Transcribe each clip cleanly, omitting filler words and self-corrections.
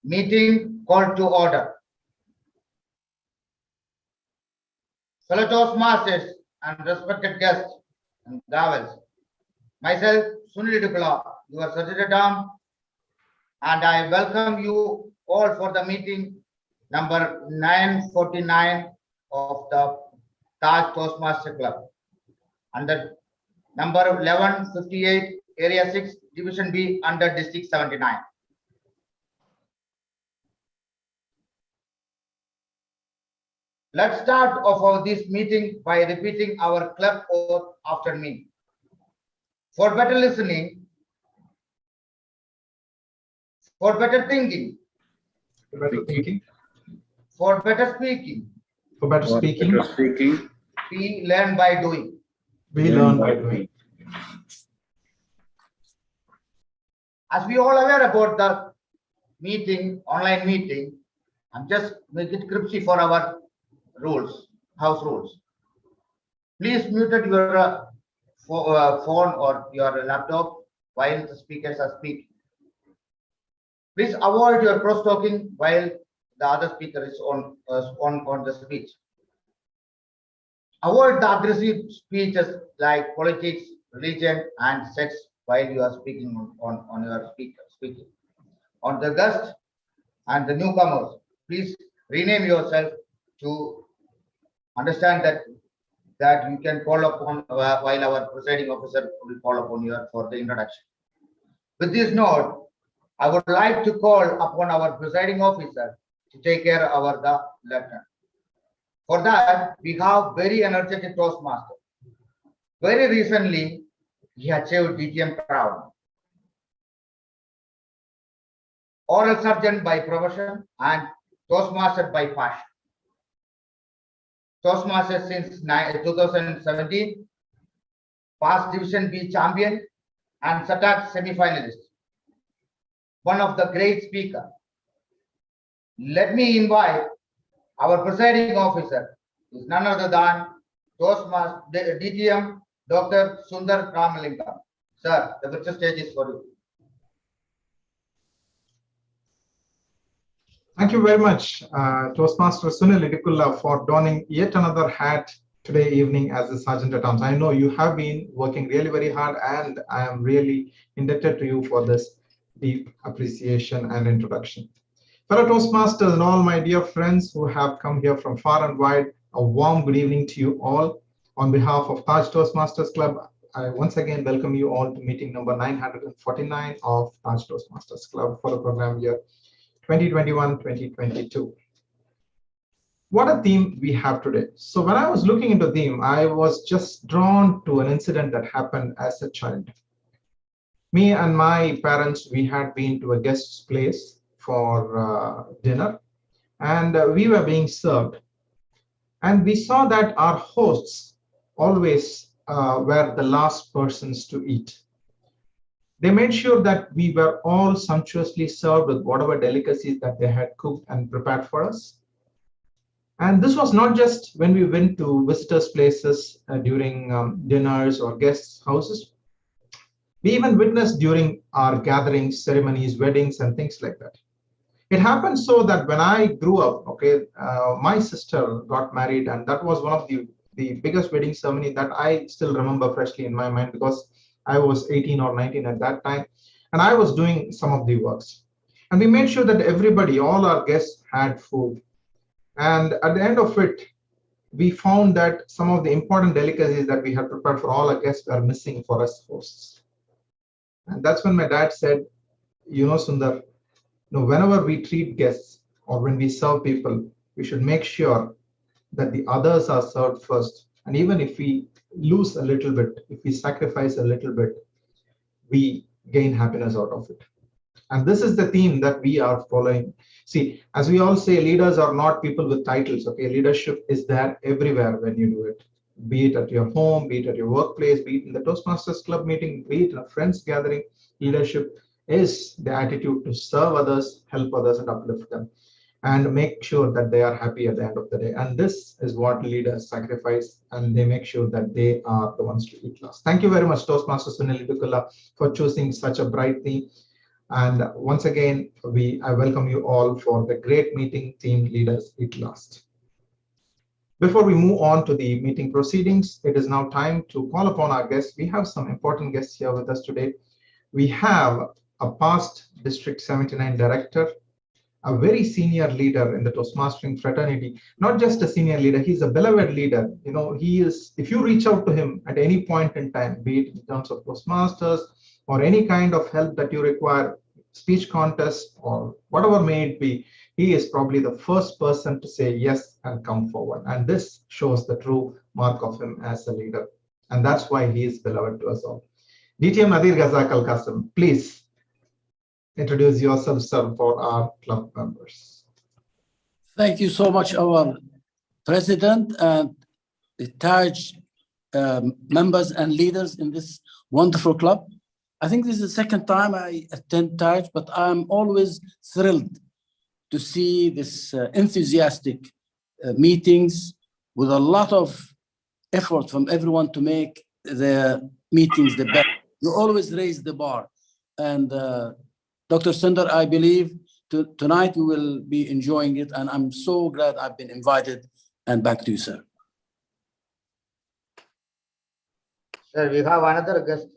Meeting called to order. Fellow Toastmasters and respected guests and gavels, myself Sunil Dukula, your Secretary, and I welcome you all for the meeting number 949 of the Taj Toastmasters Club under number 1158, Area 6, Division B, under District 79. Let's start off this meeting by repeating our club oath after me. For better listening, for better thinking, For better thinking, for better speaking, for better speaking, we learn by doing. we learn by doing. As we all aware about the meeting, online meeting, I'm just make it crispy for our rules, house rules. Please mute your phone or your laptop while the speakers are speaking. Please avoid your cross talking while the other speaker is on the speech. Avoid the aggressive speeches like politics, religion, and sex while you are speaking on your speaking. On the guests and the newcomers, please rename yourself to understand that you can call upon while our presiding officer will call upon you for the introduction. With this note, I would like to call upon our presiding officer to take care of the lecture. For that, we have very energetic Toastmaster. Very recently, he achieved DTM crown. Oral surgeon by profession and Toastmaster by passion. Toastmaster since 2017, past Division B champion and SATAC semi-finalist. One of the great speaker. Let me invite our presiding officer, who is none other than Toastmaster DTM Dr. Sundar Ramalingam. Sir, the virtual stage is for you. Thank you very much, Toastmaster Sunil Idikulla, for donning yet another hat today evening as the Sergeant at Arms. I know you have been working really very hard, and I am really indebted to you for this deep appreciation and introduction. Fellow Toastmasters and all my dear friends who have come here from far and wide, a warm good evening to you all. On behalf of Taj Toastmasters Club, I once again welcome you all to meeting number 949 of Taj Toastmasters Club for the program year 2021-2022. What a theme we have today. So when I was looking into the theme, I was just drawn to an incident that happened as a child. Me and my parents, we had been to a guest's place for dinner, and we were being served. And we saw that our hosts always were the last persons to eat. They made sure that we were all sumptuously served with whatever delicacies that they had cooked and prepared for us. And this was not just when we went to visitors' places during dinners or guests' houses. We even witnessed during our gatherings, ceremonies, weddings, and things like that. It happened so that when I grew up, my sister got married, and that was one of the biggest wedding ceremony that I still remember freshly in my mind, because I was 18 or 19 at that time, and I was doing some of the works. And we made sure that everybody, all our guests, had food. And at the end of it, we found that some of the important delicacies that we had prepared for all our guests were missing for us hosts. And that's when my dad said, you know, Sundar, whenever we treat guests or when we serve people, we should make sure that the others are served first. And even if we lose a little bit, if we sacrifice a little bit, we gain happiness out of it. And this is the theme that we are following. See, as we all say, leaders are not people with titles. Okay, leadership is there everywhere when you do it. Be it at your home, be it at your workplace, be it in the Toastmasters Club meeting, be it in a friends gathering. Leadership is the attitude to serve others, help others, and uplift them, and make sure that they are happy at the end of the day. And this is what leaders sacrifice, and they make sure that they are the ones to eat last. Thank you very much, Toastmaster Sunil Idikulla, for choosing such a bright theme. And once again, I welcome you all for the great meeting, team leaders at last. Before we move on to the meeting proceedings, it is now time to call upon our guests. We have some important guests here with us today. We have a past District 79 director, a very senior leader in the Toastmastering fraternity. Not just a senior leader, he's a beloved leader. You know, he is, if you reach out to him at any point in time, be it in terms of Toastmasters or any kind of help that you require, speech contest or whatever may it be, he is probably the first person to say yes and come forward. And this shows the true mark of him as a leader. And that's why he is beloved to us all. DTM Nadir Ghazak Al Qasim, please introduce yourself, sir, for our club members. Thank you so much, our president and the Taj members and leaders in this wonderful club. I think this is the second time I attend Taj, but I'm always thrilled to see this enthusiastic meetings with a lot of effort from everyone to make the meetings the best. You always raise the bar. And Dr. Sundar, I believe tonight we will be enjoying it, and I'm so glad I've been invited. And back to you, sir. Sir, we have another guest.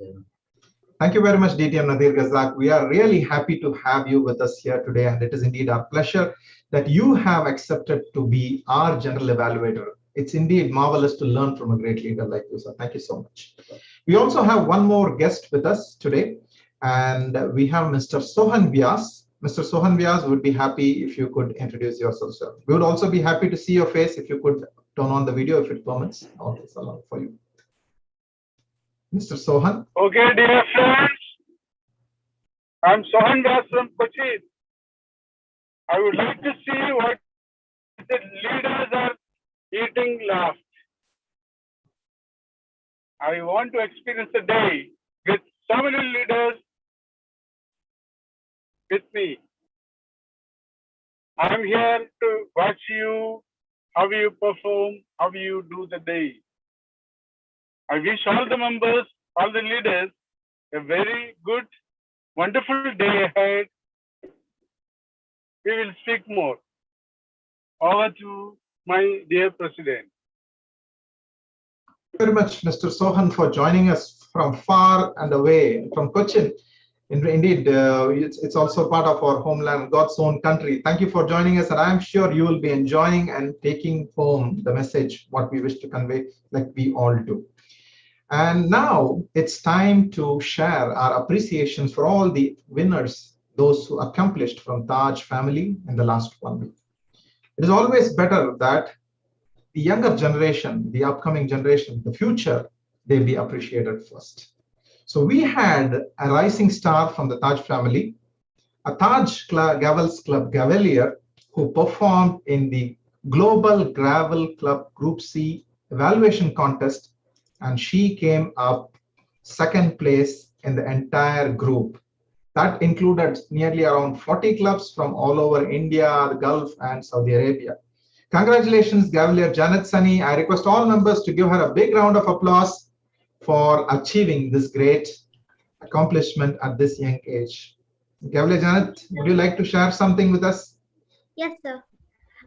Thank you very much, DTM Nadir Ghazak. We are really happy to have you with us here today, and it is indeed our pleasure that you have accepted to be our general evaluator. It's indeed marvelous to learn from a great leader like you, sir. Thank you so much. We also have one more guest with us today, and we have Mr. Sohan Vyas. Mr. Sohan Vyas would be happy if you could introduce yourself, sir. We would also be happy to see your face if you could turn on the video if it permits. All this allowed for you. Mr. Sohan. Okay, dear friends, I'm Sohan Das from Kochi. I would like to see what the leaders are eating last. I want to experience a day with so many leaders with me. I'm here to watch you, how you perform, how you do the day. I wish all the members, all the leaders, a very good, wonderful day ahead. We will speak more. Over to my dear President. Thank you very much, Mr. Sohan, for joining us from far and away, from Cochin. Indeed, it's also part of our homeland, God's own country. Thank you for joining us, and I'm sure you will be enjoying and taking home the message, what we wish to convey, like we all do. And now it's time to share our appreciations for all the winners, those who accomplished from Taj family in the last 1 week. It is always better that the younger generation, the upcoming generation, the future, they be appreciated first. So we had a rising star from the Taj family, a Taj Gavels Club Gavelier, who performed in the Global Gravel Club Group C evaluation contest, and she came up second place in the entire group. That included nearly around 40 clubs from all over India, the Gulf, and Saudi Arabia. Congratulations, Gavelier Janet Sunny. I request all members to give her a big round of applause for achieving this great accomplishment at this young age. Gavelier Janet, would you like to share something with us? Yes, sir.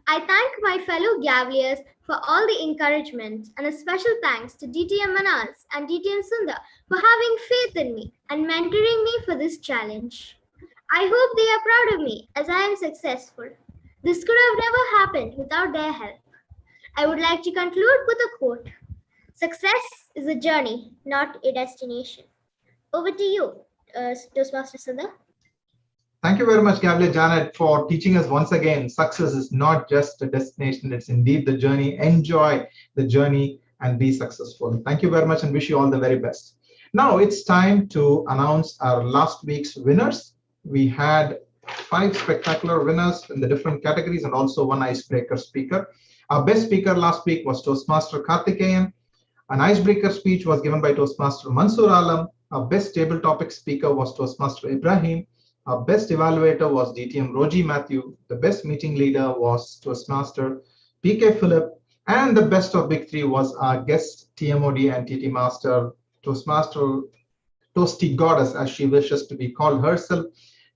I thank my fellow Gavaliers for all the encouragement, and a special thanks to DTM Manas and DTM Sundar for having faith in me and mentoring me for this challenge. I hope they are proud of me as I am successful. This could have never happened without their help. I would like to conclude with a quote. Success is a journey, not a destination. Over to you, Toastmaster Sundar. Thank you very much, Gavelier Janet, for teaching us once again, success is not just a destination, it's indeed the journey. Enjoy the journey and be successful. Thank you very much and wish you all the very best. Now it's time to announce our last week's winners. We had 5 spectacular winners in the different categories and also 1 icebreaker speaker. Our best speaker last week was Toastmaster Karthikeyan. An icebreaker speech was given by Toastmaster Mansoor Alam. Our best table topic speaker was Toastmaster Ibrahim. Our best evaluator was DTM Roji Matthew. The best meeting leader was Toastmaster PK Philip. And the best of big 3 was our guest TMOD and TT Master, Toastmaster Toasty Goddess, as she wishes to be called herself,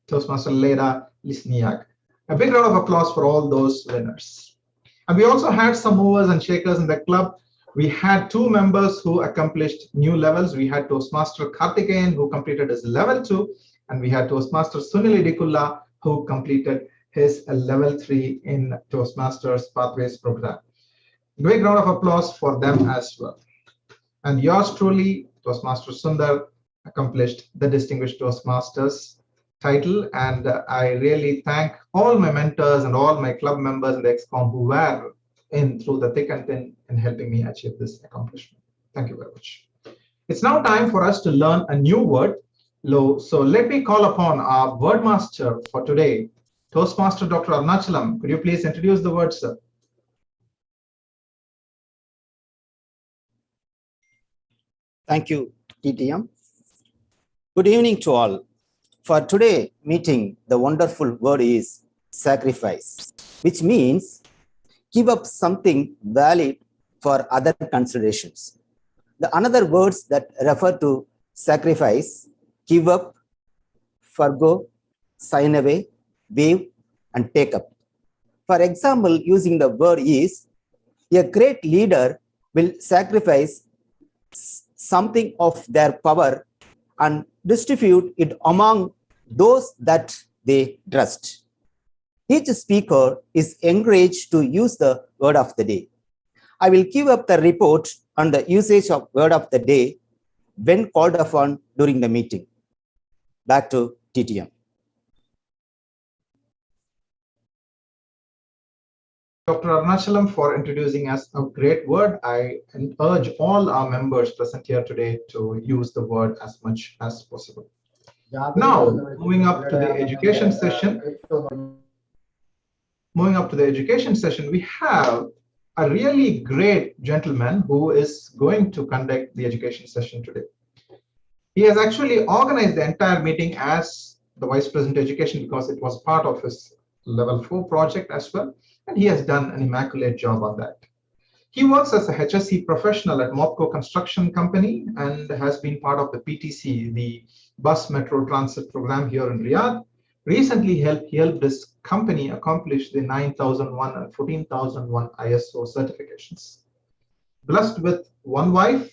Toastmaster Leda Lisniak. A big round of applause for all those winners. And we also had some movers and shakers in the club. We had 2 members who accomplished new levels. We had Toastmaster Karthikeyan, who completed his level 2, and we had Toastmaster Sunil Idikulla, who completed his level 3 in Toastmasters Pathways program. Big round of applause for them as well. And yours truly, Toastmaster Sundar, accomplished the Distinguished Toastmasters title. And I really thank all my mentors and all my club members in the XCOM who were in through the thick and thin in helping me achieve this accomplishment. Thank you very much. It's now time for us to learn a new word. So let me call upon our word master for today, Toastmaster Dr. Arunachalam. Could you please introduce the word, sir? Thank you, TTM. Good evening to all. For today's meeting, the wonderful word is sacrifice, which means give up something valid for other considerations. The another words that refer to sacrifice, give up, forgo, sign away, waive, and take up. For example, using the word is, a great leader will sacrifice something of their power and distribute it among those that they trust. Each speaker is encouraged to use the word of the day. I will give up the report on the usage of word of the day when called upon during the meeting. Back to TTM. Dr. Arunachalam for introducing us a great word. I urge all our members present here today to use the word as much as possible. Now, moving up to the education session. We have a really great gentleman who is going to conduct the education session today. He has actually organized the entire meeting as the Vice President Education because it was part of his level 4 project as well. And he has done an immaculate job on that. He works as a HSE professional at Mopco Construction Company and has been part of the PTC, the Bus Metro Transit Program here in Riyadh. Recently, he helped his company accomplish the 9001 and 14001 ISO certifications. Blessed with one wife,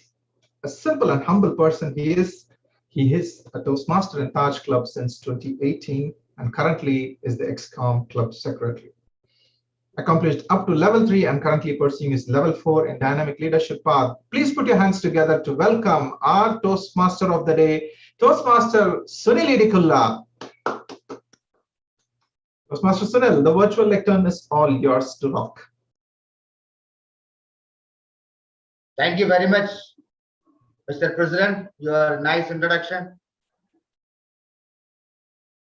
a simple and humble person he is. He is a Toastmaster in Taj Club since 2018 and currently is the XCOM Club Secretary. Accomplished up to level 3 and currently pursuing his level 4 in dynamic leadership path. Please put your hands together to welcome our Toastmaster of the day, Toastmaster Sunil Idikulla. Toastmaster Sunil, the virtual lectern is all yours to rock. Thank you very much, Mr. President, your nice introduction.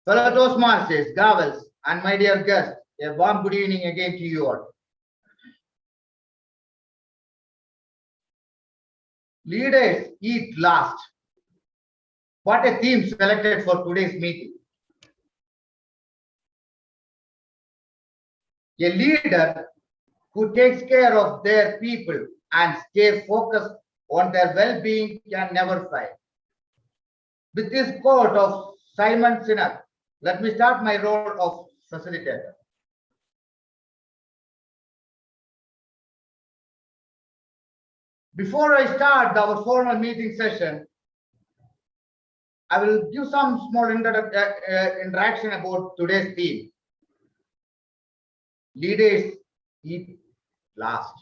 Fellow Toastmasters, Gavels, and my dear guests, a warm good evening again to you all. Leaders eat last. What a theme selected for today's meeting. A leader who takes care of their people and stay focused on their well-being can never fail. With this quote of Simon Sinek, let me start my role of facilitator. Before I start our formal meeting session, I will give some small interaction about today's theme. Leaders eat last.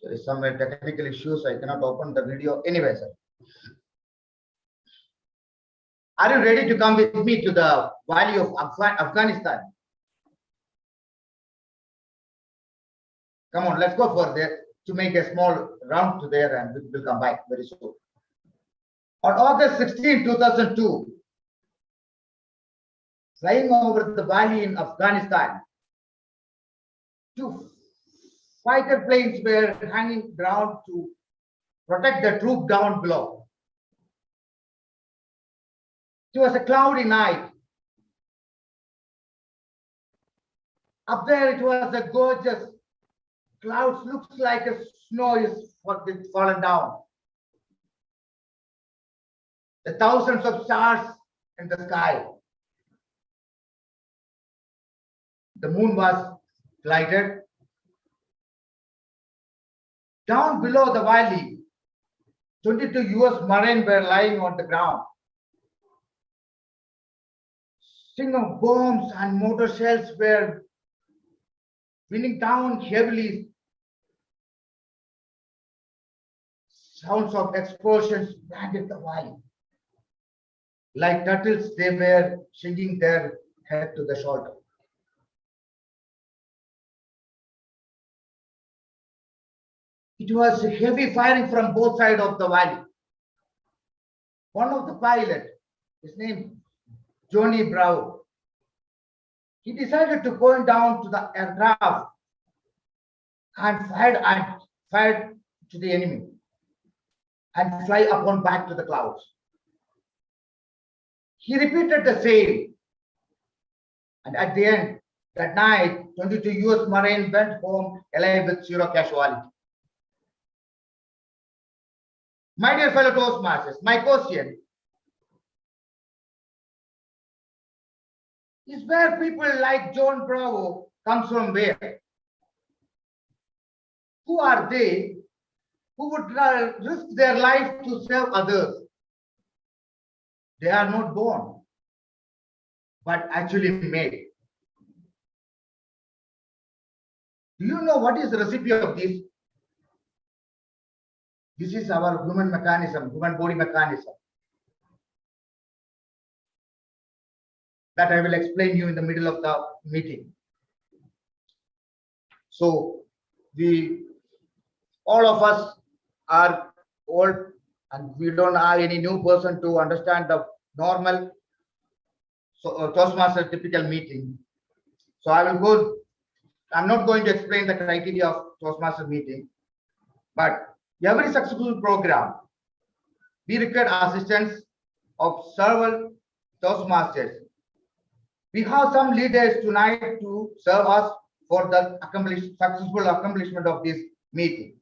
There is some technical issues. I cannot open the video anyway, sir. Are you ready to come with me to the valley of Afghanistan? Come on, let's go for there to make a small round to there and we'll come back very soon. On August 16, 2002, flying over the valley in Afghanistan, two fighter planes were hanging ground to protect the troop down below. It was a cloudy night. Up there, it was a gorgeous clouds, looks like a snow is fallen down. The thousands of stars in the sky. The moon was lighted. Down below the valley, 22 US Marines were lying on the ground. String of bombs and mortar shells were raining down heavily. Sounds of explosions branded the valley. Like turtles, they were sinking their head to the shoulder. It was heavy firing from both sides of the valley. One of the pilots, his name Johnny Brown, he decided to go down to the aircraft and fired to the enemy and fly upon back to the clouds. He repeated the same, and at the end that night, 22 US Marines went home alive with zero casualty. My dear fellow Toastmasters, my question is where people like John Bravo comes from where? Who are they who would risk their life to serve others? They are not born, but actually made. Do you know what is the recipe of this? This is our human mechanism, human body mechanism. That I will explain you in the middle of the meeting. So all of us are old and we don't have any new person to understand the normal Toastmaster typical meeting. So I'm not going to explain the criteria of Toastmaster meeting, but every successful program, we require assistance of several Toastmasters. We have some leaders tonight to serve us for the successful accomplishment of this meeting.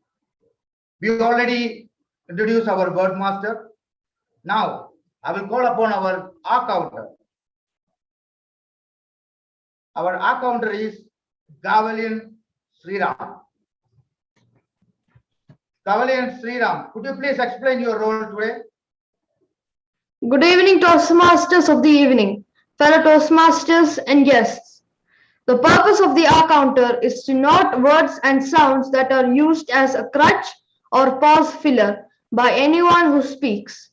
We already introduced our word master. Now, I will call upon our counter. Our counter is Gavalian Sriram. Gavalian Sriram, could you please explain your role today? Good evening, Toastmasters of the evening, fellow Toastmasters and guests. The purpose of the R counter is to note words and sounds that are used as a crutch or pause filler by anyone who speaks.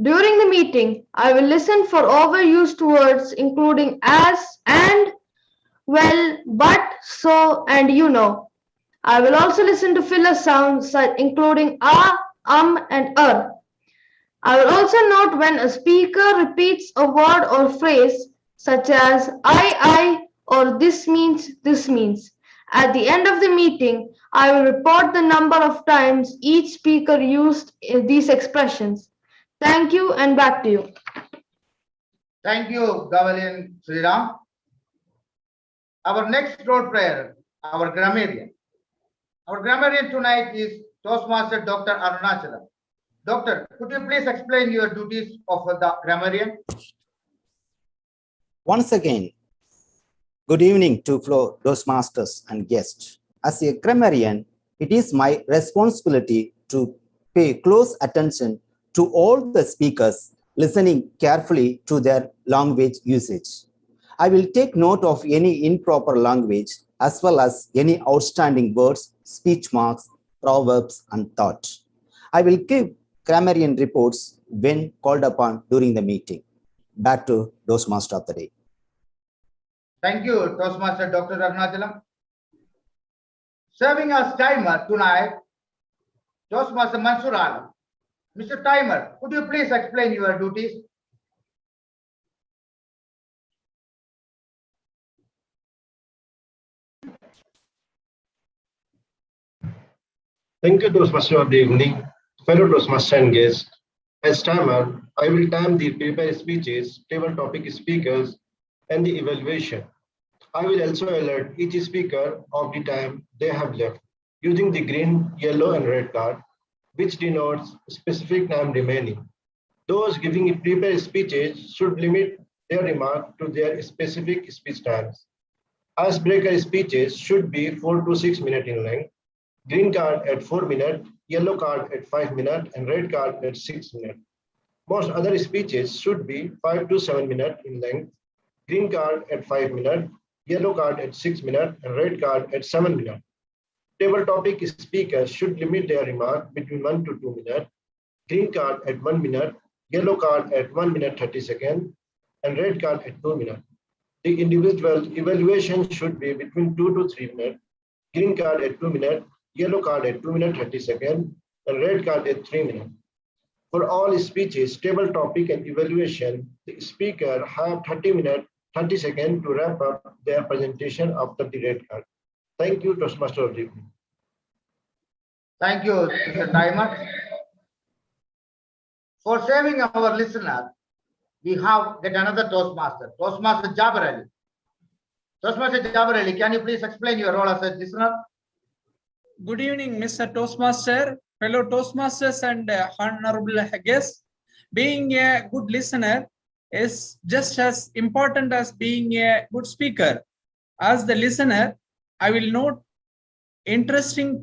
During the meeting, I will listen for overused words including as, and, well, but, so, and you know. I will also listen to filler sounds including and I will also note when a speaker repeats a word or phrase such as I, or this means. At the end of the meeting, I will report the number of times each speaker used these expressions. Thank you and back to you. Thank you, Gavalian Sriram. Our next role player, our grammarian. Our grammarian tonight is Toastmaster Dr. Arunachalam. Doctor, could you please explain your duties of the grammarian? Once again, good evening to fellow Toastmasters and guests. As a grammarian, it is my responsibility to pay close attention to all the speakers, listening carefully to their language usage. I will take note of any improper language as well as any outstanding words, speech marks, proverbs, and thought. I will give grammarian reports when called upon during the meeting. Back to Toastmaster of the day. Thank you, Toastmaster Dr. Arunachalam. Serving as timer tonight, Toastmaster Mansur Alam. Mr. Timer, could you please explain your duties? Thank you, Toastmaster of the evening, fellow Toastmaster and guests. As timer, I will time the prepared speeches, table topic speakers, and the evaluation. I will also alert each speaker of the time they have left using the green, yellow, and red card, which denotes specific time remaining. Those giving prepared speeches should limit their remark to their specific speech times. Icebreaker speeches should be 4 to 6 minutes in length. Green card at 4 minutes, yellow card at 5 minutes, and red card at 6 minutes. Most other speeches should be 5 to 7 minutes in length. Green card at 5 minutes, yellow card at 6 minutes, and red card at 7 minutes. Table topic speakers should limit their remark between 1 to 2 minutes. Green card at 1 minute, yellow card at 1 minute 30 seconds, and red card at 2 minutes. The individual evaluation should be between 2 to 3 minutes. Green card at 2 minutes, yellow card at 2 minutes 30 seconds, and red card at 3 minutes. For all speeches, table topic and evaluation, the speaker have 30 minutes, 30 seconds to wrap up their presentation after the red card. Thank you, Toastmaster of the evening. Thank you, Mr. Timer. For saving our listener, we have get another Toastmaster, Toastmaster Jaber Ali. Toastmaster Jaber Ali, can you please explain your role as a listener? Good evening, Mr. Toastmaster, fellow Toastmasters and honorable guests. Being a good listener is just as important as being a good speaker. As the listener, I will note interesting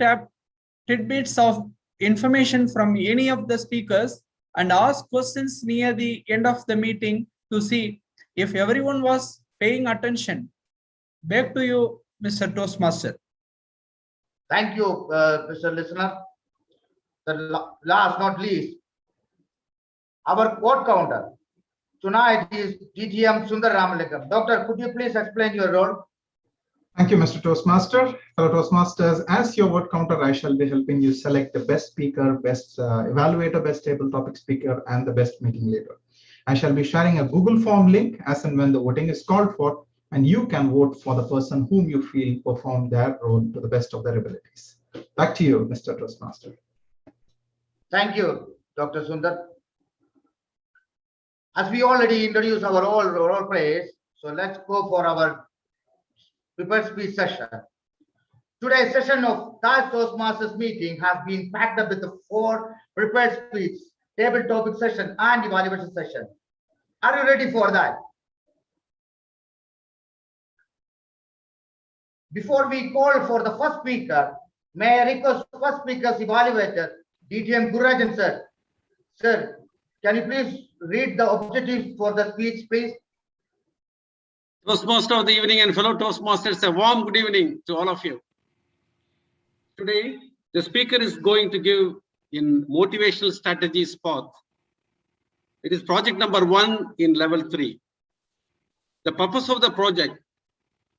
tidbits of information from any of the speakers and ask questions near the end of the meeting to see if everyone was paying attention. Back to you, Mr. Toastmaster. Thank you, Mr. Listener. Last not least, our quote counter tonight is DTM Sundar Ramalingam. Doctor, could you please explain your role? Thank you, Mr. Toastmaster. Fellow Toastmasters, as your word counter, I shall be helping you select the best speaker, best evaluator, best table topic speaker, and the best meeting leader. I shall be sharing a Google form link as and when the voting is called for, and you can vote for the person whom you feel performed their role to the best of their abilities. Back to you, Mr. Toastmaster. Thank you, Dr. Sundar. As we already introduced our role plays, so let's go for our prepared speech session. Today's session of Taj Toastmasters meeting has been packed up with the 4 prepared speech, table topic session, and evaluation session. Are you ready for that? Before we call for the first speaker, may I request first speaker's evaluator, DTM Gurajan sir. Sir, can you please read the objectives for the speech, please? Toastmaster of the evening and fellow Toastmasters, a warm good evening to all of you. Today, the speaker is going to give in motivational strategies path. It is project number 1 in level 3. The purpose of the project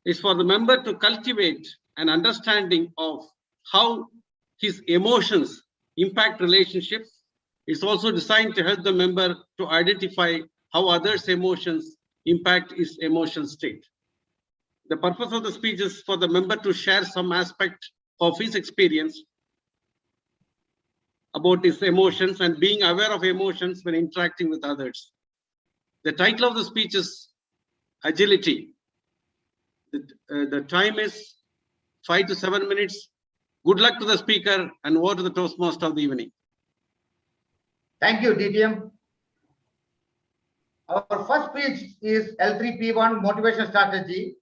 is for the member to cultivate an understanding of how his emotions impact relationships. It's also designed to help the member to identify how others' emotions impact his emotional state. The purpose of the speech is for the member to share some aspect of his experience about his emotions and being aware of emotions when interacting with others. The title of the speech is Agility. The time is 5 to 7 minutes. Good luck to the speaker and over to the Toastmaster of the evening. Thank you, DTM. Our first speech is L3P1 motivation strategy.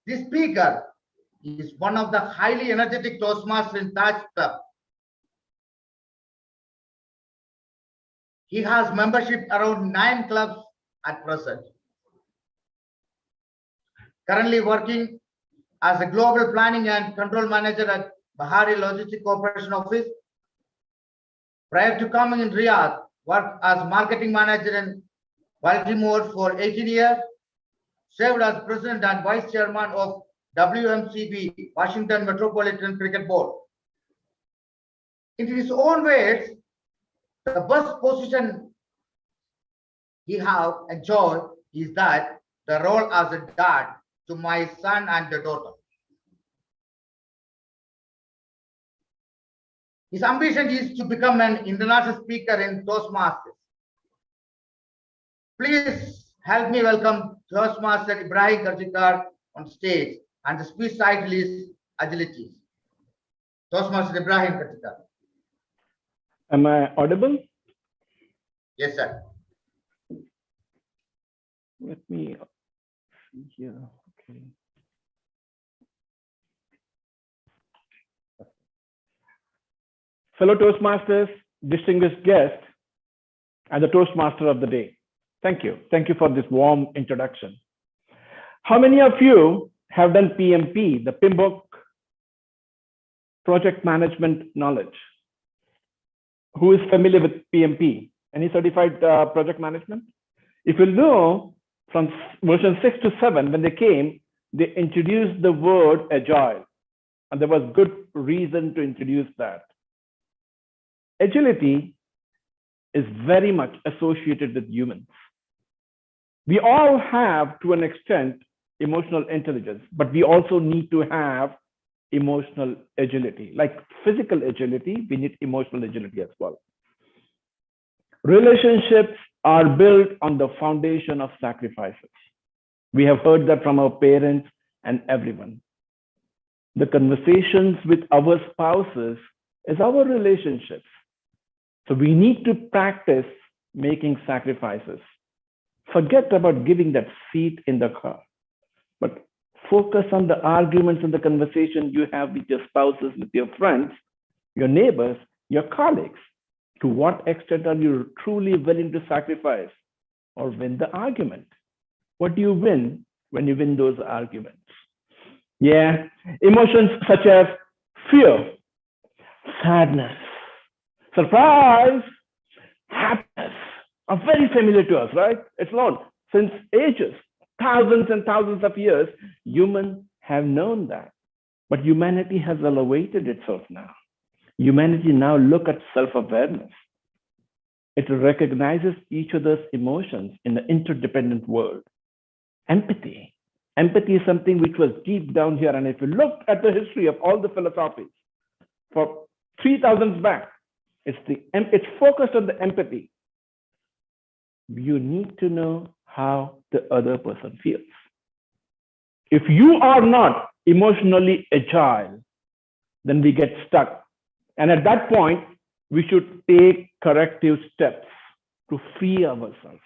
This speaker is one of the highly energetic Toastmasters in Taj Club. He has membership around 9 clubs at present. Currently working as a global planning and control manager at Bahari Logistic Corporation Office. Prior to coming in Riyadh, worked as marketing manager in Baltimore for 18 years, served as president and vice chairman of WMCB, Washington Metropolitan Cricket Board. In his own words, The best position he have enjoyed is that the role as a dad to my son and the daughter. His ambition is to become an international speaker in Toastmasters. Please help me welcome Toastmaster Ibrahim Karchikar on stage, and the speech title is Agility. Toastmaster Ibrahim Karchikar. Am I audible? Yes, sir. Let me see here. Okay. Fellow Toastmasters, distinguished guests, and the Toastmaster of the day. Thank you. Thank you for this warm introduction. How many of you have done PMP, the PMBOK project management knowledge? Who is familiar with PMP? Any certified project management? If you know, from version 6 to 7, when they came, they introduced the word agile. And there was good reason to introduce that. Agility is very much associated with humans. We all have, to an extent, emotional intelligence, but we also need to have emotional agility. Like physical agility, we need emotional agility as well. Relationships are built on the foundation of sacrifices. We have heard that from our parents and everyone. The conversations with our spouses is our relationships. So we need to practice making sacrifices. Forget about giving that seat in the car, but focus on the arguments and the conversation you have with your spouses, with your friends, your neighbors, your colleagues. To what extent are you truly willing to sacrifice or win the argument? What do you win when you win those arguments? Yeah, emotions such as fear, sadness, surprise, happiness are very familiar to us, right? It's known since ages, thousands and thousands of years, humans have known that. But humanity has elevated itself now. Humanity now look at self-awareness. It recognizes each other's emotions in an interdependent world. Empathy. Empathy is something which was deep down here. And if you look at the history of all the philosophies, for 3,000 back, it's focused on the empathy. You need to know how the other person feels. If you are not emotionally agile, then we get stuck. And at that point, we should take corrective steps to free ourselves.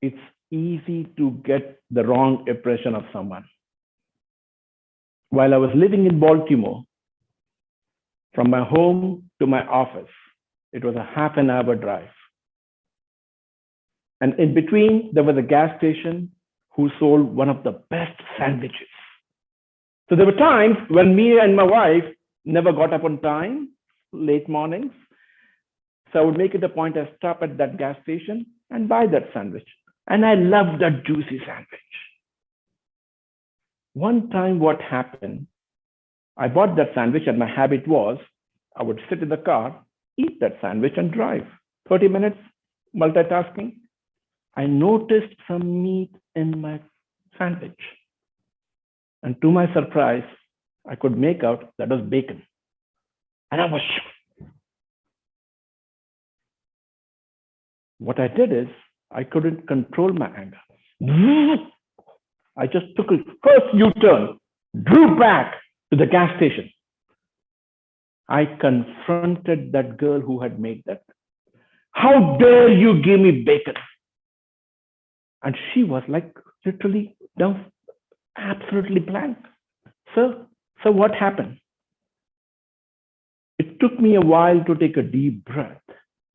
It's easy to get the wrong impression of someone. While I was living in Baltimore, from my home to my office, it was a half an hour drive. And in between, there was a gas station who sold one of the best sandwiches. So there were times when me and my wife never got up on time, late mornings. So I would make it a point to stop at that gas station and buy that sandwich. And I loved that juicy sandwich. One time what happened, I bought that sandwich and my habit was, I would sit in the car, eat that sandwich and drive. 30 minutes, multitasking. I noticed some meat in my sandwich. And to my surprise, I could make out that was bacon. And I was shocked. What I did is, I couldn't control my anger. I just took a first U-turn, drew back to the gas station. I confronted that girl who had made that. How dare you give me bacon? And she was like literally down, absolutely blank. So what happened? It took me a while to take a deep breath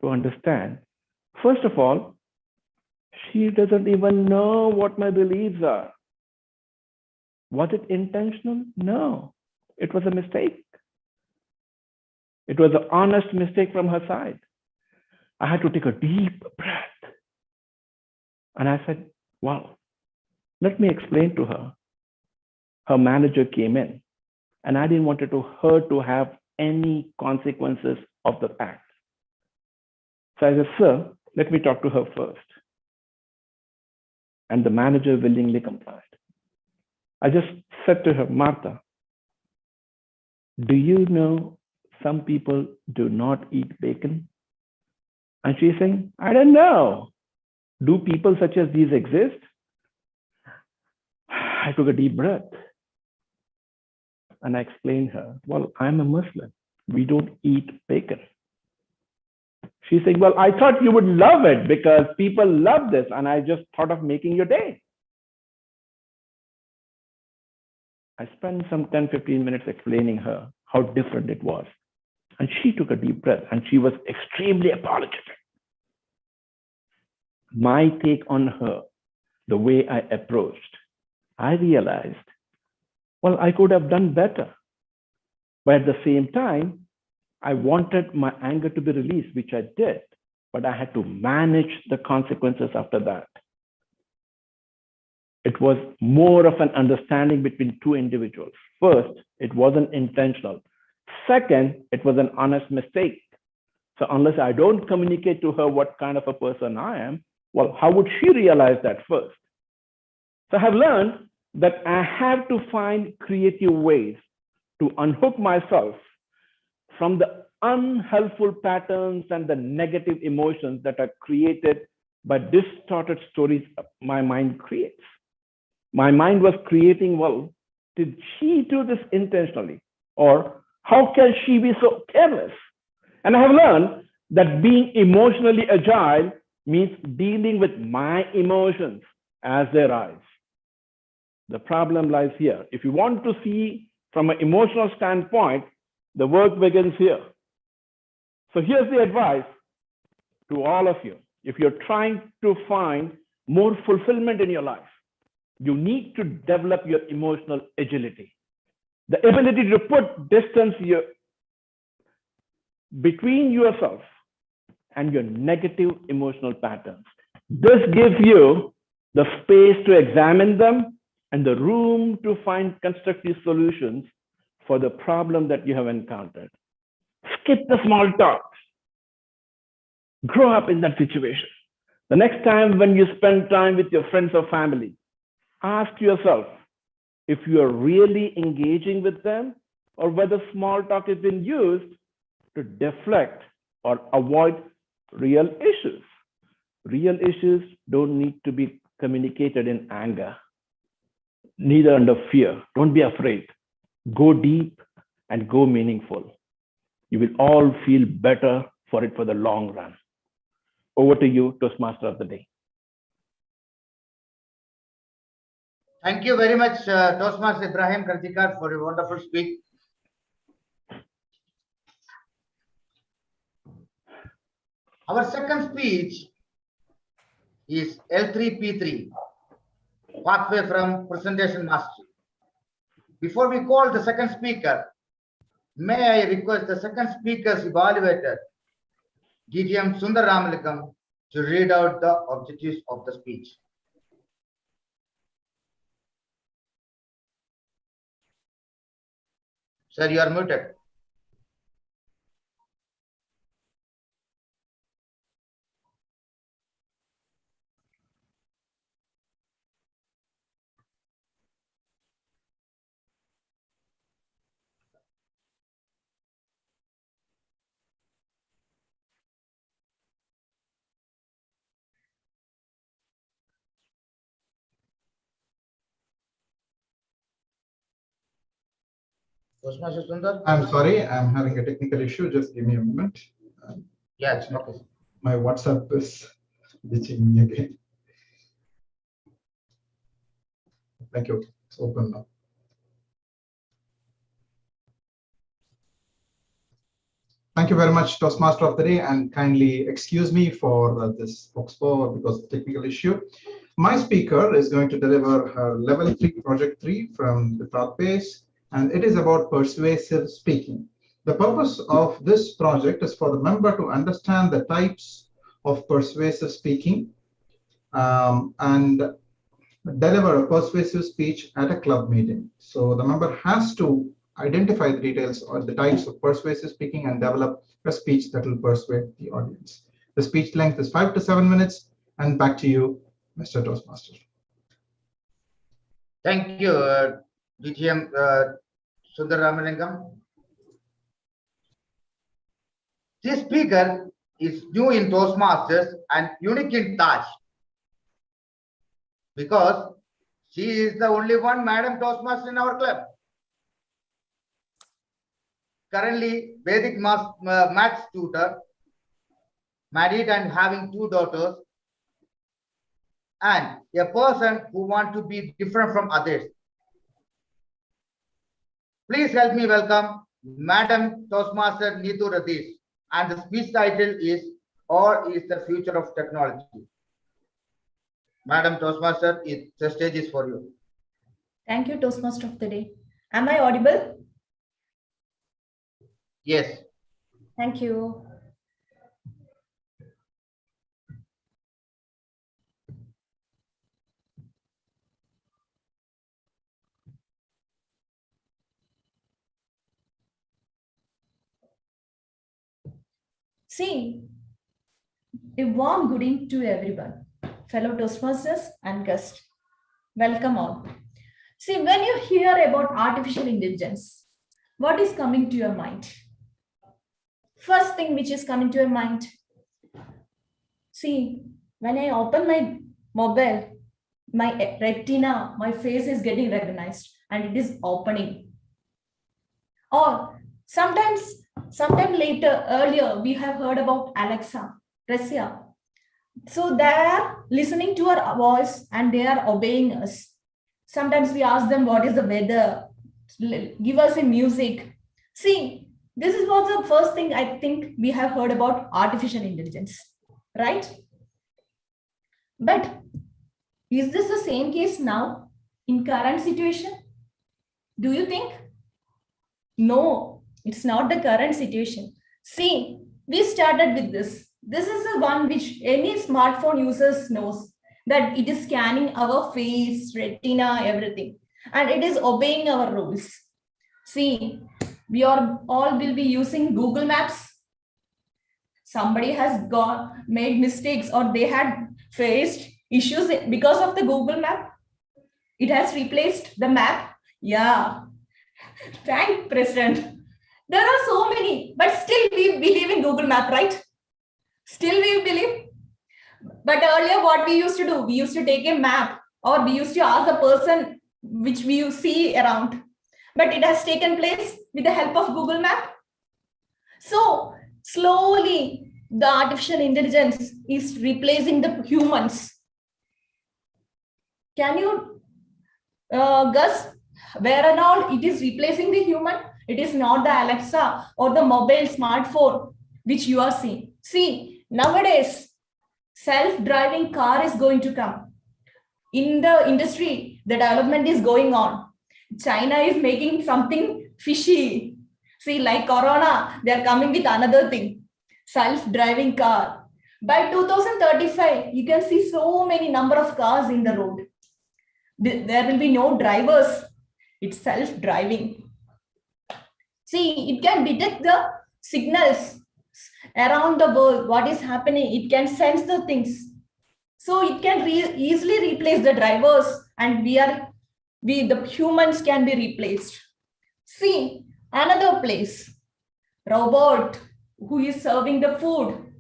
to understand. First of all, she doesn't even know what my beliefs are. Was it intentional? No, it was a mistake. It was an honest mistake from her side. I had to take a deep breath. And I said, wow, let me explain to her. Her manager came in and I didn't want her to have any consequences of the act. So I said, sir, let me talk to her first. And the manager willingly complied. I just said to her, Martha, do you know some people do not eat bacon? And she's saying, I don't know. Do people such as these exist? I took a deep breath and I explained her, well, I'm a Muslim. We don't eat bacon. She's saying, well, I thought you would love it because people love this. And I just thought of making your day. I spent some 10, 15 minutes explaining her how different it was. And she took a deep breath and she was extremely apologetic. My take on her, the way I approached, I realized, well, I could have done better. But at the same time, I wanted my anger to be released, which I did, but I had to manage the consequences after that. It was more of an understanding between two individuals. First, it wasn't intentional. Second, it was an honest mistake. So unless I don't communicate to her what kind of a person I am, well, how would she realize that first? So I have learned that I have to find creative ways to unhook myself from the unhelpful patterns and the negative emotions that are created by distorted stories my mind creates. My mind was creating, well, did she do this intentionally? Or how can she be so careless? And I have learned that being emotionally agile means dealing with my emotions as they rise. The problem lies here. If you want to see from an emotional standpoint, the work begins here. So here's the advice to all of you. If you're trying to find more fulfillment in your life, you need to develop your emotional agility. The ability to put distance between yourself and your negative emotional patterns. This gives you the space to examine them and the room to find constructive solutions for the problem that you have encountered. Skip the small talks. Grow up in that situation. The next time when you spend time with your friends or family, ask yourself if you are really engaging with them or whether small talk has been used to deflect or avoid real issues. Real issues don't need to be communicated in anger, neither under fear. Don't be afraid. Go deep and go meaningful. You will all feel better for it for the long run. Over to you, Toastmaster of the day. Thank you very much, Toastmaster Ibrahim Kartikar, for your wonderful speech. Our second speech is L3P3, Pathway from Presentation Mastery. Before we call the second speaker, may I request the second speaker's evaluator, DTM Sundar Ramalikam, to read out the objectives of the speech. Sir, you are muted. Toastmaster Sundar? I'm sorry, I'm having a technical issue. Just give me a moment. Yes, okay. My WhatsApp is glitching me again. Thank you. It's open now. Thank you very much, Toastmaster of the Day, and kindly excuse me for this Expo because of technical issue. My speaker is going to deliver her level 3, project 3 from the top base, and it is about persuasive speaking. The purpose of this project is for the member to understand the types of persuasive speaking and deliver a persuasive speech at a club meeting. So the member has to identify the details or the types of persuasive speaking and develop a speech that will persuade the audience. The speech length is 5 to 7 minutes. And back to you, Mr. Toastmaster. Thank you, DTM Sundar Ramalingam. This speaker is new in Toastmasters and unique in Taj because she is the only one Madam Toastmaster in our club. Currently, Vedic maths tutor, married and having 2 daughters, and a person who wants to be different from others. Please help me welcome Madam Toastmaster Neetu Radish, and the speech title is "All is the Future of Technology." Madam Toastmaster, the stage is for you. Thank you, Toastmaster of the Day. Am I audible? Yes. Thank you. See, a warm good evening to everyone, fellow Toastmasters and guests. Welcome all. See, when you hear about artificial intelligence, what is coming to your mind? First thing which is coming to your mind. See, when I open my mobile, my retina, my face is getting recognized and it is opening. Or sometime later, earlier, we have heard about Alexa, Russia. So they are listening to our voice and they are obeying us. Sometimes we ask them, what is the weather? Give us a music. See, this is what the first thing I think we have heard about artificial intelligence, right? But is this the same case now in current situation? Do you think? No, it's not the current situation. See, we started with this. This is the one which any smartphone users knows that it is scanning our face, retina, everything, and it is obeying our rules. See, we all will be using Google Maps. Somebody has made mistakes or they had faced issues because of the Google Map. It has replaced the map. Yeah. Thank President. There are so many, but still we believe in Google Map, right? Still we believe. But earlier what we used to do, we used to take a map or we used to ask the person which we see around. But it has taken place with the help of Google Map. So slowly the artificial intelligence is replacing the humans. Can you guess where and all it is replacing the human? It is not the Alexa or the mobile smartphone which you are seeing. See, nowadays, self-driving car is going to come. In the industry, the development is going on. China is making something fishy. See, like Corona, they are coming with another thing, self-driving car. By 2035, you can see so many number of cars in the road. There will be no drivers. It's self-driving. See, it can detect the signals around the world, what is happening. It can sense the things. So it can easily replace the drivers and the humans can be replaced. See, another place, robot who is serving the food.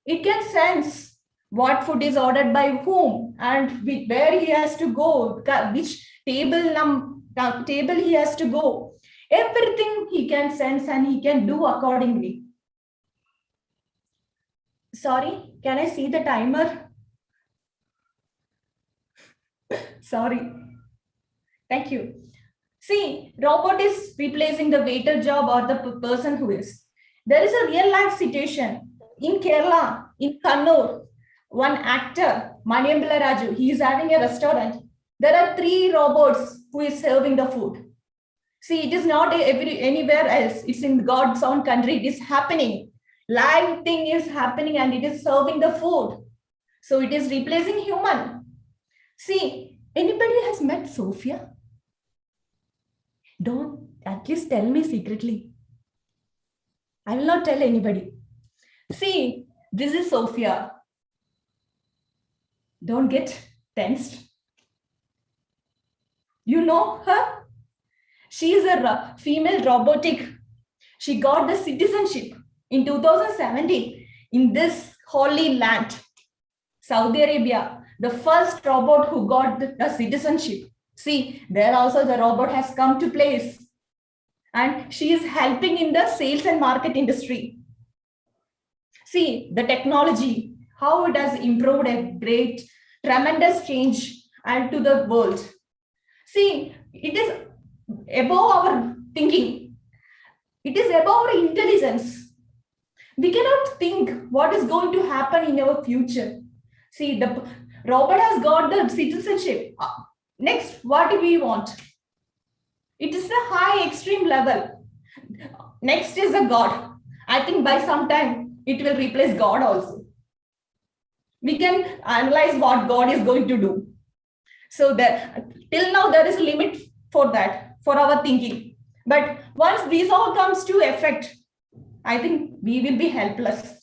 It can sense what food is ordered by whom and where he has to go, which table he has to go. Everything he can sense and he can do accordingly. Sorry, can I see the timer? Sorry. Thank you. See, robot is replacing the waiter job or the person who is. There is a real life situation in Kerala, in Kannur. One actor, Maniambala Raju, he is having a restaurant. There are 3 robots who is serving the food. See, it is not anywhere else. It's in God's own country. It is happening. Live thing is happening and it is serving the food. So it is replacing human. See, anybody has met Sophia? Don't, at least tell me secretly. I will not tell anybody. See, this is Sophia. Don't get tensed. You know her? She is a female robotic. She got the citizenship in 2017 in this holy land, Saudi Arabia, the first robot who got the citizenship. See, there also the robot has come to place and she is helping in the sales and market industry. See, the technology, how it has improved a great, tremendous change and to the world. See, it is above our thinking. It is above our intelligence. We cannot think what is going to happen in our future. See, the robot has got the citizenship. Next, what do we want? It is a high extreme level. Next is a God. I think by some time it will replace God also. We can analyze what God is going to do. So that till now there is a limit for that, for our thinking. But once these all comes to effect, I think we will be helpless.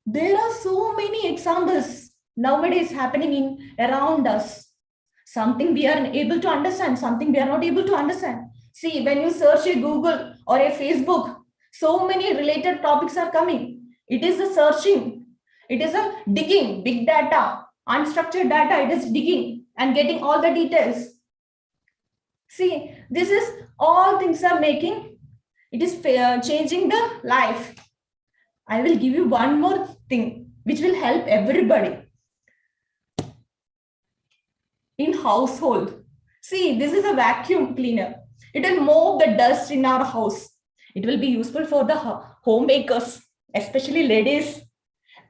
There are so many examples nowadays happening in around us. Something we are able to understand, something we are not able to understand. See, when you search a Google or a Facebook, so many related topics are coming. It is a searching, it is a digging, big data, unstructured data, it is digging and getting all the details. See, this is all things are making, it is changing the life. I will give you one more thing which will help everybody. In household, see, this is a vacuum cleaner. It will move the dust in our house. It will be useful for the homemakers, especially ladies,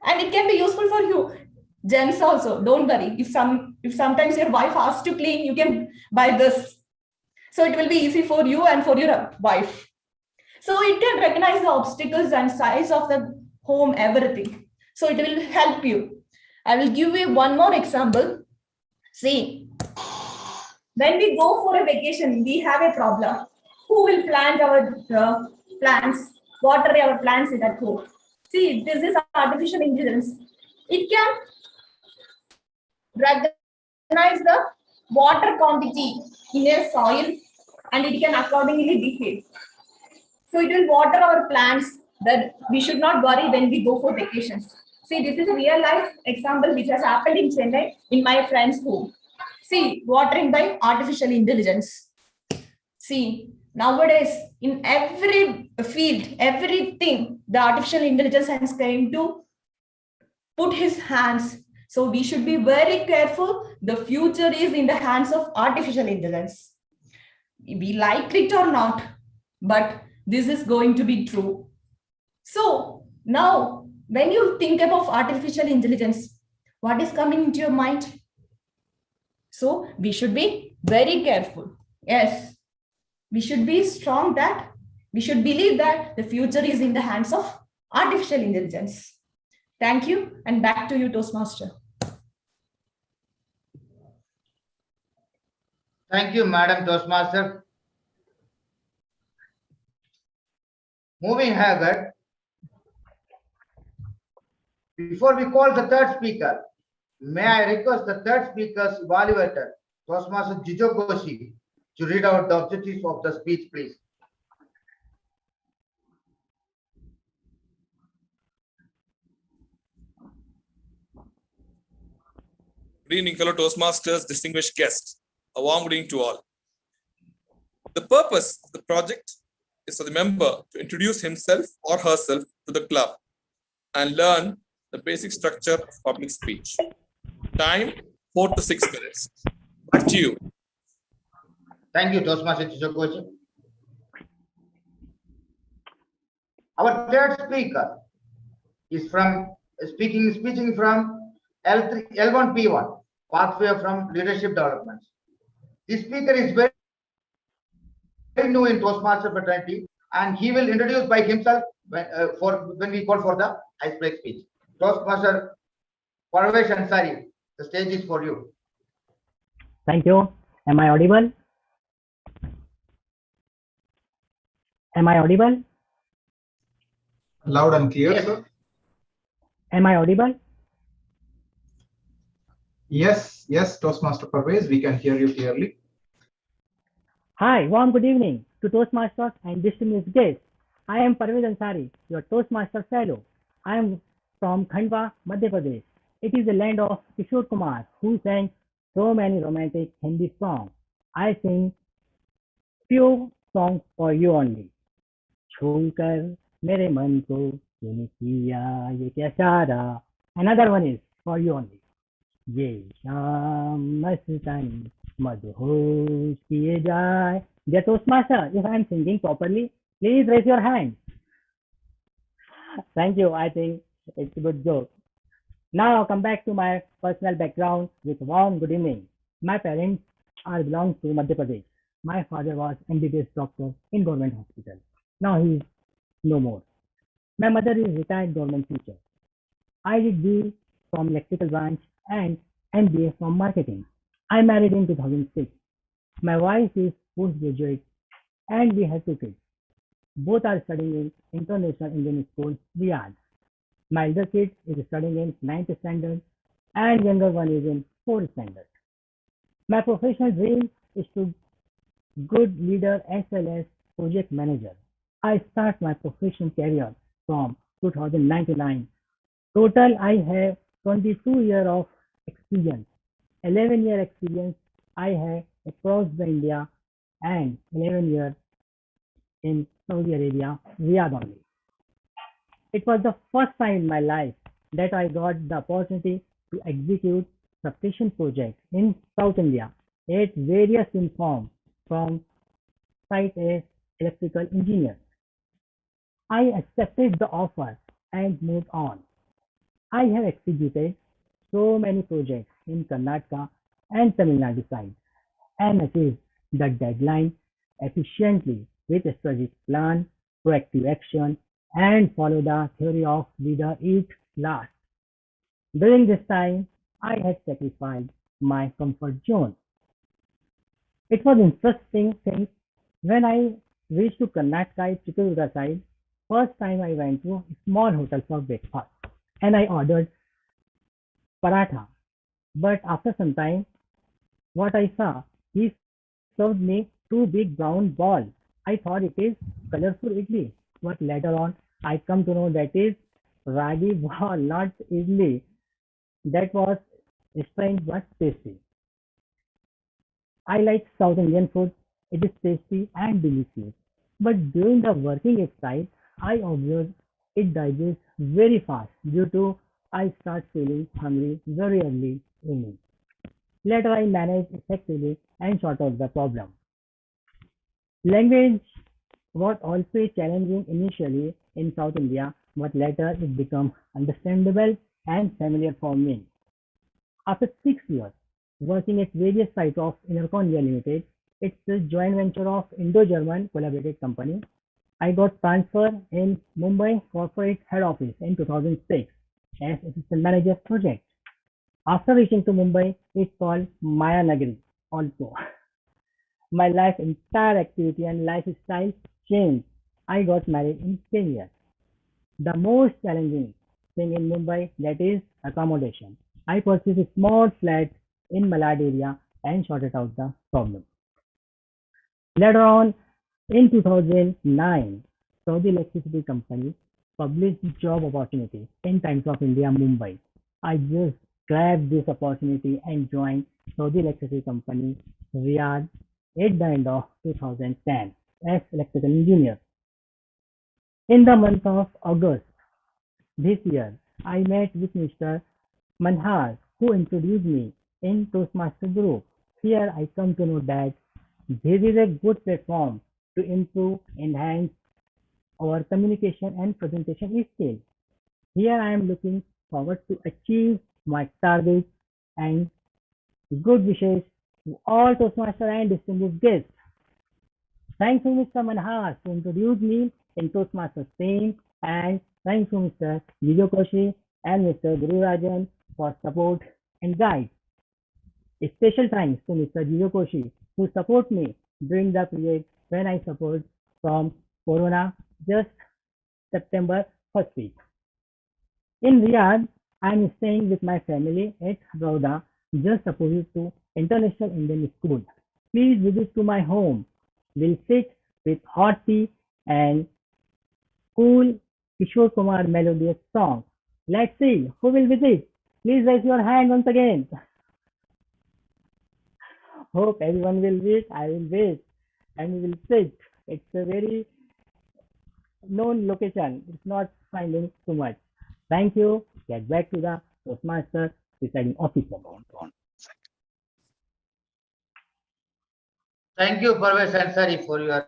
and it can be useful for you gents also. Don't worry, if sometimes your wife asks to clean, you can buy this, so it will be easy for you and for your wife. So it can recognize the obstacles and size of the home, everything, so it will help you. I will give you one more example. See, when we go for a vacation, we have a problem. Who will plant our plants, water our plants at home? See, this is artificial intelligence. It can recognize the water quantity in a soil and it can accordingly behave. So it will water our plants, that we should not worry when we go for vacations. See, this is a real life example which has happened in Chennai in my friend's home. See, watering by artificial intelligence. See, nowadays in every field, everything, the artificial intelligence has come to put his hands. So we should be very careful. The future is in the hands of artificial intelligence. We like it or not, but this is going to be true. So now, when you think about artificial intelligence, what is coming into your mind? So we should be very careful. Yes, we should be strong that we should believe that the future is in the hands of artificial intelligence. Thank you, and back to you, Toastmaster. Thank you, Madam Toastmaster. Moving ahead, before we call the third speaker, may I request the third speaker's evaluator, Toastmaster Jijo Goshi, to read out the objectives of the speech, please. Good evening, fellow Toastmasters, distinguished guests. A warm good evening to all. The purpose of the project is for the member to introduce himself or herself to the club and learn the basic structure of public speech. Time, 4 to 6 minutes. Back to you. Thank you, Toastmaster Jijo Goshi. Our third speaker is speaking from L1P1, Pathway from Leadership Development. This speaker is very new in Toastmaster fraternity, and he will introduce by himself when we call for the icebreak speech. Toastmaster Parvesh Ansari, the stage is for you. Thank you. Am I audible? Am I audible? Loud and clear, Yes. sir. Am I audible? Yes, yes, Toastmaster Parvez, we can hear you clearly. Hi, warm good evening to Toastmasters and distinguished guests. I am Parvez Ansari, your Toastmaster Fellow. I am from Khandwa, Madhya Pradesh. It is the land of Kishore Kumar, who sang so many romantic Hindi songs. I sing few songs for you only. छूकर मेरे मन को तूने किया ये क्या इशारा. Another one is for you only. ये शाम मस्तानी मदहोश किए जाए. Dear Toastmaster, if I am singing properly, please raise your hand. Thank you. I think it's a good joke. Now come back to my personal background with warm good evening. My parents are belong to Madhya Pradesh. My father was MBBS doctor in government hospital. Now he is no more. My mother is retired government teacher. I did B from electrical branch and MBA from marketing. I married in 2006. My wife is postgraduate and we have two kids. Both are studying in International Indian School, Riyadh. My elder kid is studying in 9th standard and younger one is in 4th standard. My professional dream is to good leader as well as project manager. I start my professional career from 2099. Total, I have 22 years of experience. 11-year experience I have across the India and 11 years in Saudi Arabia, Riyadh only. It was the first time in my life that I got the opportunity to execute substation projects in South India at various informs from site as electrical engineer. I accepted the offer and moved on. I have executed so many projects in Karnataka and Tamil Nadu side and achieved the deadline efficiently with a strategic plan, proactive action, and follow the theory of leader eat last. During this time, I had sacrificed my comfort zone. It was interesting thing when I reached to Karnataka, Chitradurga side. First time I went to a small hotel for breakfast and I ordered paratha. But after some time, what I saw, he served me two big brown balls. I thought it is colorful idli, but later on I come to know that is ragi ball, not idli. That was strange but tasty. I like South Indian food. It is tasty and delicious. But during the working exercise, I observed it digests very fast due to I start feeling hungry very early evening. Later I managed effectively and sort out the problem. Language was also challenging initially in South India, but later it became understandable and familiar for me. After 6 years working at various sites of Enercon India Limited, it's a joint venture of Indo-German collaborated company. I got transferred in Mumbai corporate head office in 2006 as assistant manager project. After reaching to Mumbai, it's called Maya Nagari also. My life entire activity and lifestyle changed. I got married in 10 years. The most challenging thing in Mumbai that is accommodation. I purchased a small flat in Malad area and sorted out the problem. Later on, in 2009, Saudi Electricity Company published job opportunity in Times of India, Mumbai. I just grabbed this opportunity and joined Saudi Electricity Company, Riyadh, at the end of 2010 as electrical engineer. In the month of August this year, I met with Mr. Manhar, who introduced me in Toastmaster Group. Here I come to know that this is a good platform to improve, enhance our communication and presentation skills. Here I am looking forward to achieve my targets and good wishes to all Toastmasters and distinguished guests. Thanks to Mr. Manhas to introduce me in Toastmasters team and thanks to Mr. Vijay Koshi and Mr. Guru Rajan for support and guide. A special thanks to Mr. Vijay Koshi who support me during the period when I suffered from Corona just September First speech. In Riyadh, I am staying with my family at Rauda, just opposite to International Indian School. Please visit to my home. We'll sit with hot tea and cool Kishore Kumar melodious song. Let's see who will visit. Please raise your hand once again. Hope everyone will wait. I will wait and we will sit. It's a very known location. It's not finding too much. Thank you. Get back to the Toastmaster presiding officer. Thank you, Parvesh Ansari, for your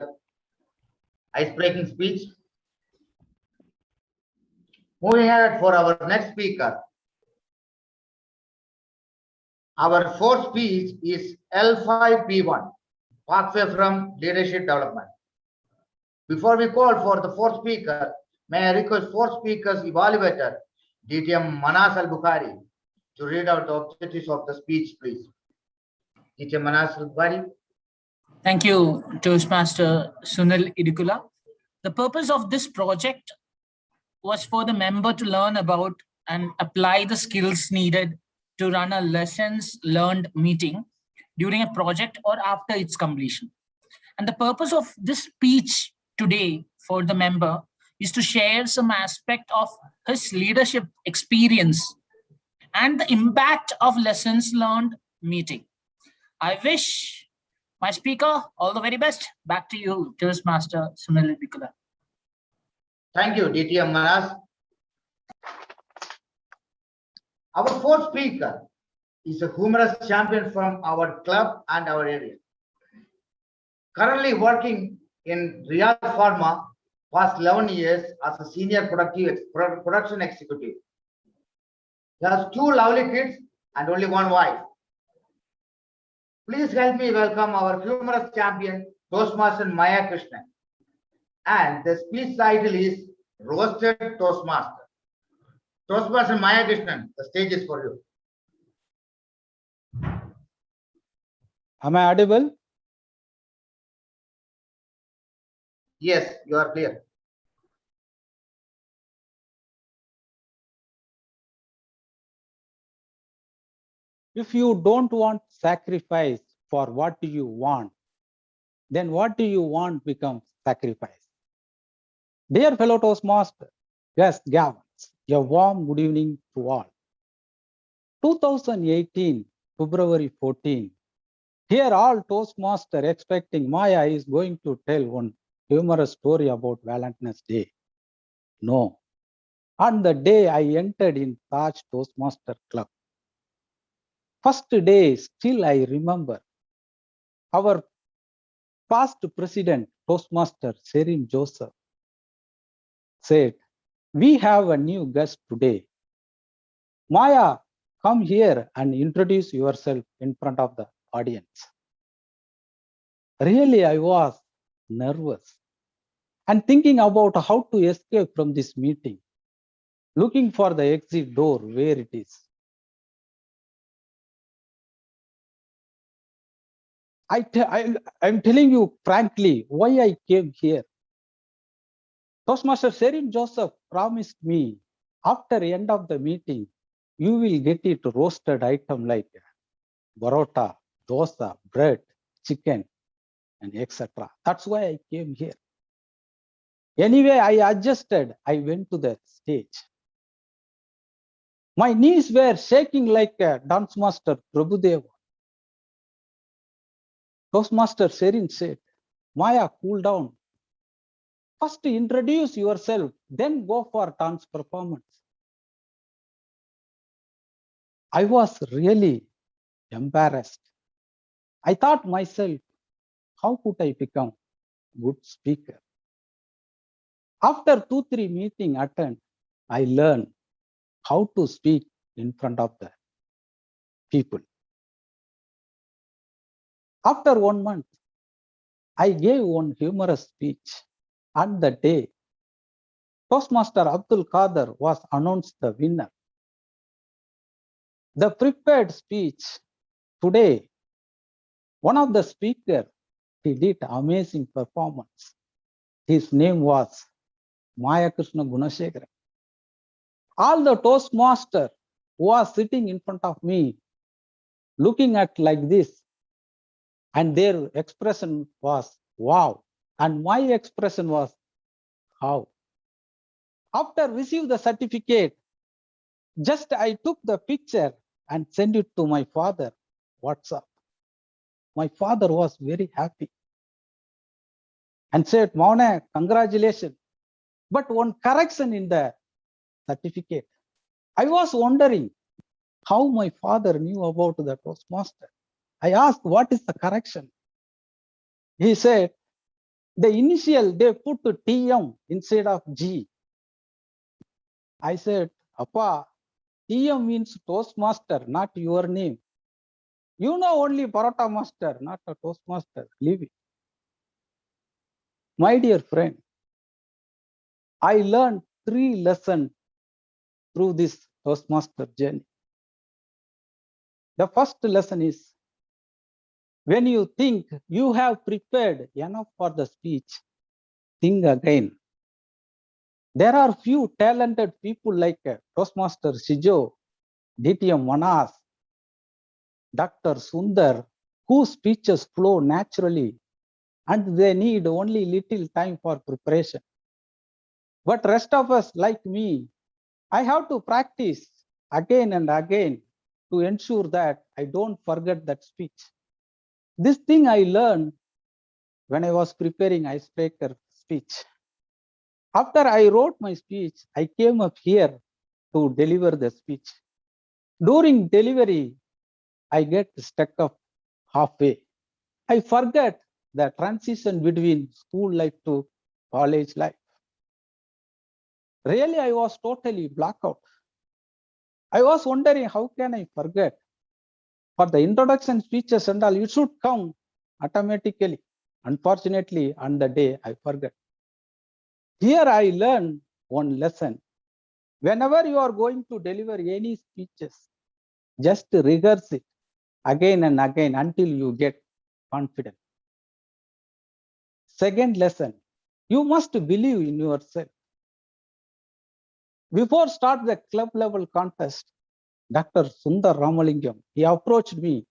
ice-breaking speech. Moving ahead for our next speaker. Our fourth speech is L5P1, Pathway from Leadership Development. Before we call for the fourth speaker, may I request fourth speaker's evaluator, DTM Manas Al-Bukhari, to read out the objectives of the speech, please. DTM Manas Al-Bukhari. Thank you, Toastmaster Sunil Idikula. The purpose of this project was for the member to learn about and apply the skills needed to run a lessons learned meeting during a project or after its completion. And the purpose of this speech today for the member is to share some aspect of his leadership experience and the impact of lessons learned meeting. I wish my speaker all the very best. Back to you, Toastmaster Sunil Idikula. Thank you, DTM Manas. Our fourth speaker is a humorous champion from our club and our area. Currently working in Riyadh Pharma past 11 years as a senior production executive. He has 2 lovely kids and only 1 wife. Please help me welcome our humorous champion, Toastmaster Maya Krishnan. And the speech title is Roasted Toastmaster. Toastmaster Maya Krishnan, the stage is for you. Am I audible? Yes, you are clear. If you don't want sacrifice for what you want, then what do you want becomes sacrifice. Dear fellow Toastmaster, yes, Gavins, a warm good evening to all. 2018, February 14, here all Toastmaster expecting Maya is going to tell one humorous story about Valentine's Day. No. On the day I entered in Taj Toastmaster Club, first day still I remember, our past president, Toastmaster Serim Joseph, said, we have a new guest today. Maya, come here and introduce yourself in front of the audience. Really, I was nervous and thinking about how to escape from this meeting, looking for the exit door where it is. I'm telling you frankly why I came here. Toastmaster Serim Joseph promised me after the end of the meeting, you will get it roasted item like barota, dosa, bread, chicken, and etc. That's why I came here. Anyway, I adjusted. I went to the stage. My knees were shaking like a dance master Prabhudeva. Toastmaster Serin said, Maya, cool down. First introduce yourself, then go for dance performance. I was really embarrassed. I thought myself, how could I become a good speaker? After 2-3 meetings attend, I learned how to speak in front of the people. After 1 month, I gave one humorous speech. On the day, Toastmaster Abdul Qadir was announced the winner. The prepared speech today, one of the speakers, he did amazing performance. His name was Maya Krishna Gunashekharan. All the Toastmaster was sitting in front of me, looking at like this, and their expression was wow, and my expression was how. After receive the certificate, just I took the picture and sent it to my father WhatsApp. My father was very happy and said, Mauna, congratulations. But one correction in the certificate. I was wondering how my father knew about the Toastmaster. I asked, what is the correction? He said, the initial, they put TM instead of G. I said, Appa, TM means Toastmaster, not your name. You know only Parata Master, not a Toastmaster. Leave it. My dear friend, I learned 3 lessons through this Toastmaster journey. The first lesson is, when you think you have prepared enough for the speech, think again. There are few talented people like Toastmaster Shijo, DTM Manas, Dr. Sundar, whose speeches flow naturally and they need only little time for preparation. But rest of us, like me, I have to practice again and again to ensure that I don't forget that speech. This thing I learned when I was preparing icebreaker speech. After I wrote my speech, I came up here to deliver the speech. During delivery, I get stuck up halfway. I forget the transition between school life to college life. Really, I was totally blacked out. I was wondering, how can I forget? For the introduction speeches and all, it should come automatically. Unfortunately, on the day, I forget. Here I learned one lesson. Whenever you are going to deliver any speeches, just rehearse it again and again until you get confident. Second lesson, you must believe in yourself. Before start the club level contest, Dr. Sundar Ramalingam, he approached me.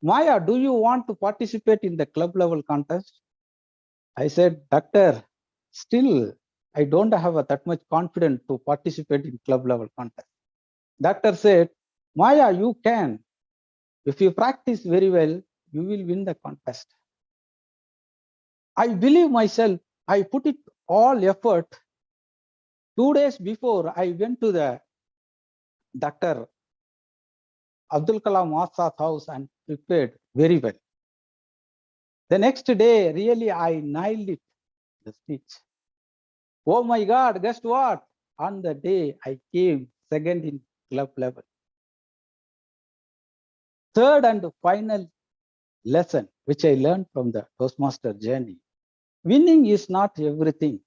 Maya, do you want to participate in the club level contest? I said, Doctor, still, I don't have that much confidence to participate in club level contest. Doctor said, Maya, you can. If you practice very well, you will win the contest. I believe myself. I put it all effort. 2 days before, I went to the Dr. Abdul Kalam Azad's house and prepared very well. The next day, really, I nailed it, the speech. Oh my God, guess what? On the day, I came second in club level. Third and final lesson, which I learned from the Toastmaster journey. Winning is not everything.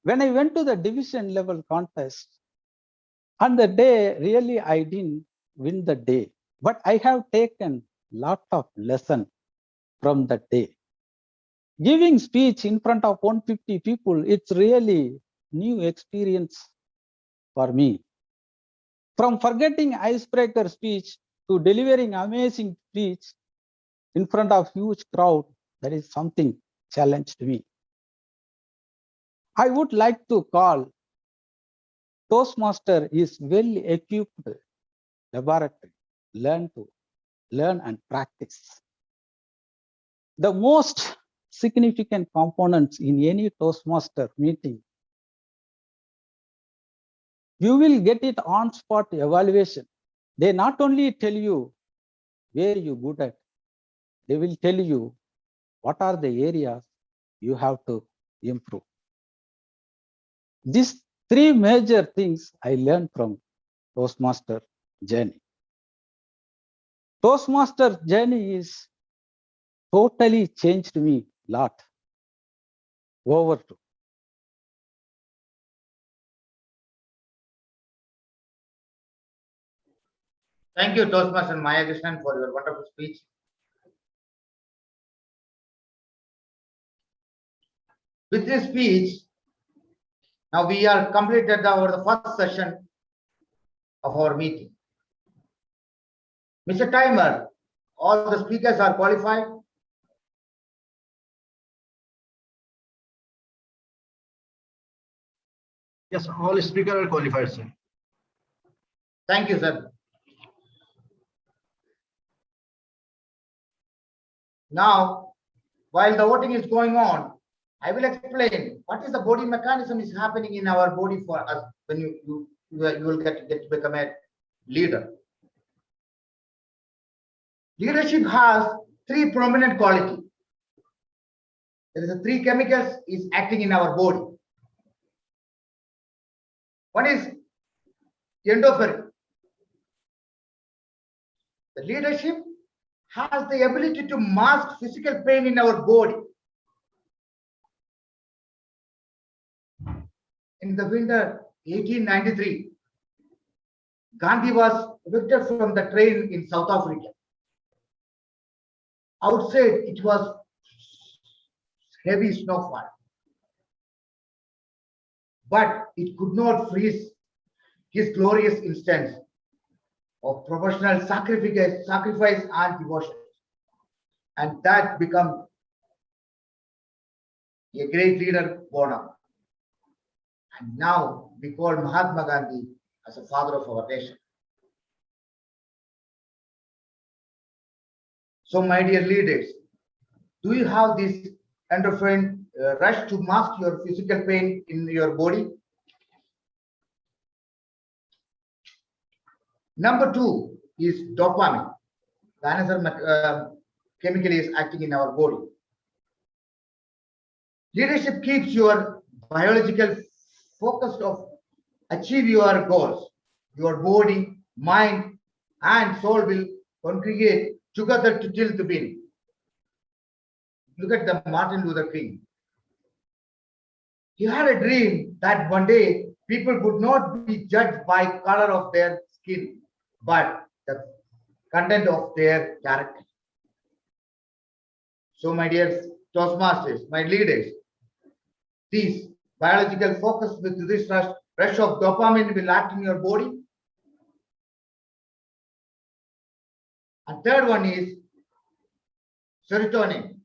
When I went to the division level contest, on the day, really, I didn't win the day, but I have taken lot of lesson from that day. Giving speech in front of 150 people, it's really new experience for me. From forgetting icebreaker speech to delivering amazing speech in front of huge crowd, that is something challenged me. I would like to call Toastmaster is well equipped laboratory, learn and practice. The most significant components in any Toastmaster meeting, you will get it on spot evaluation. They not only tell you where you're good at, they will tell you what are the areas you have to improve. These 3 major things I learned from Toastmaster journey. Toastmaster journey is totally changed me a lot. Over to. Thank you, Toastmaster Maya Krishnan, for your wonderful speech. With this speech, Now we are completed the first session of our meeting. Mr. Timer, all the speakers are qualified. Yes, all speakers are qualified, sir. Thank you, sir. Now, while the voting is going on, I will explain what is the body mechanism is happening in our body for us when you will get to become a leader. Leadership has three prominent qualities. There is a three chemicals is acting in our body. One is endorphin. The leadership has the ability to mask physical pain in our body. In the winter 1893, Gandhi was evicted from the train in South Africa. Outside, it was heavy snowfall, but it could not freeze his glorious instance of professional sacrifice and devotion. And that became a great leader born up. And now we call Mahatma Gandhi as a father of our nation. So my dear leaders, do you have this endorphin rush to mask your physical pain in your body? Number two is dopamine. Another chemical is acting in our body. Leadership keeps your biological focus of achieve your goals. Your body, mind, and soul will congregate together to till the win. Look at the Martin Luther King. He had a dream that one day people would not be judged by color of their skin, but the content of their character. So my dear Toastmasters, my leaders, this biological focus with this rush of dopamine will act in your body. And third one is serotonin.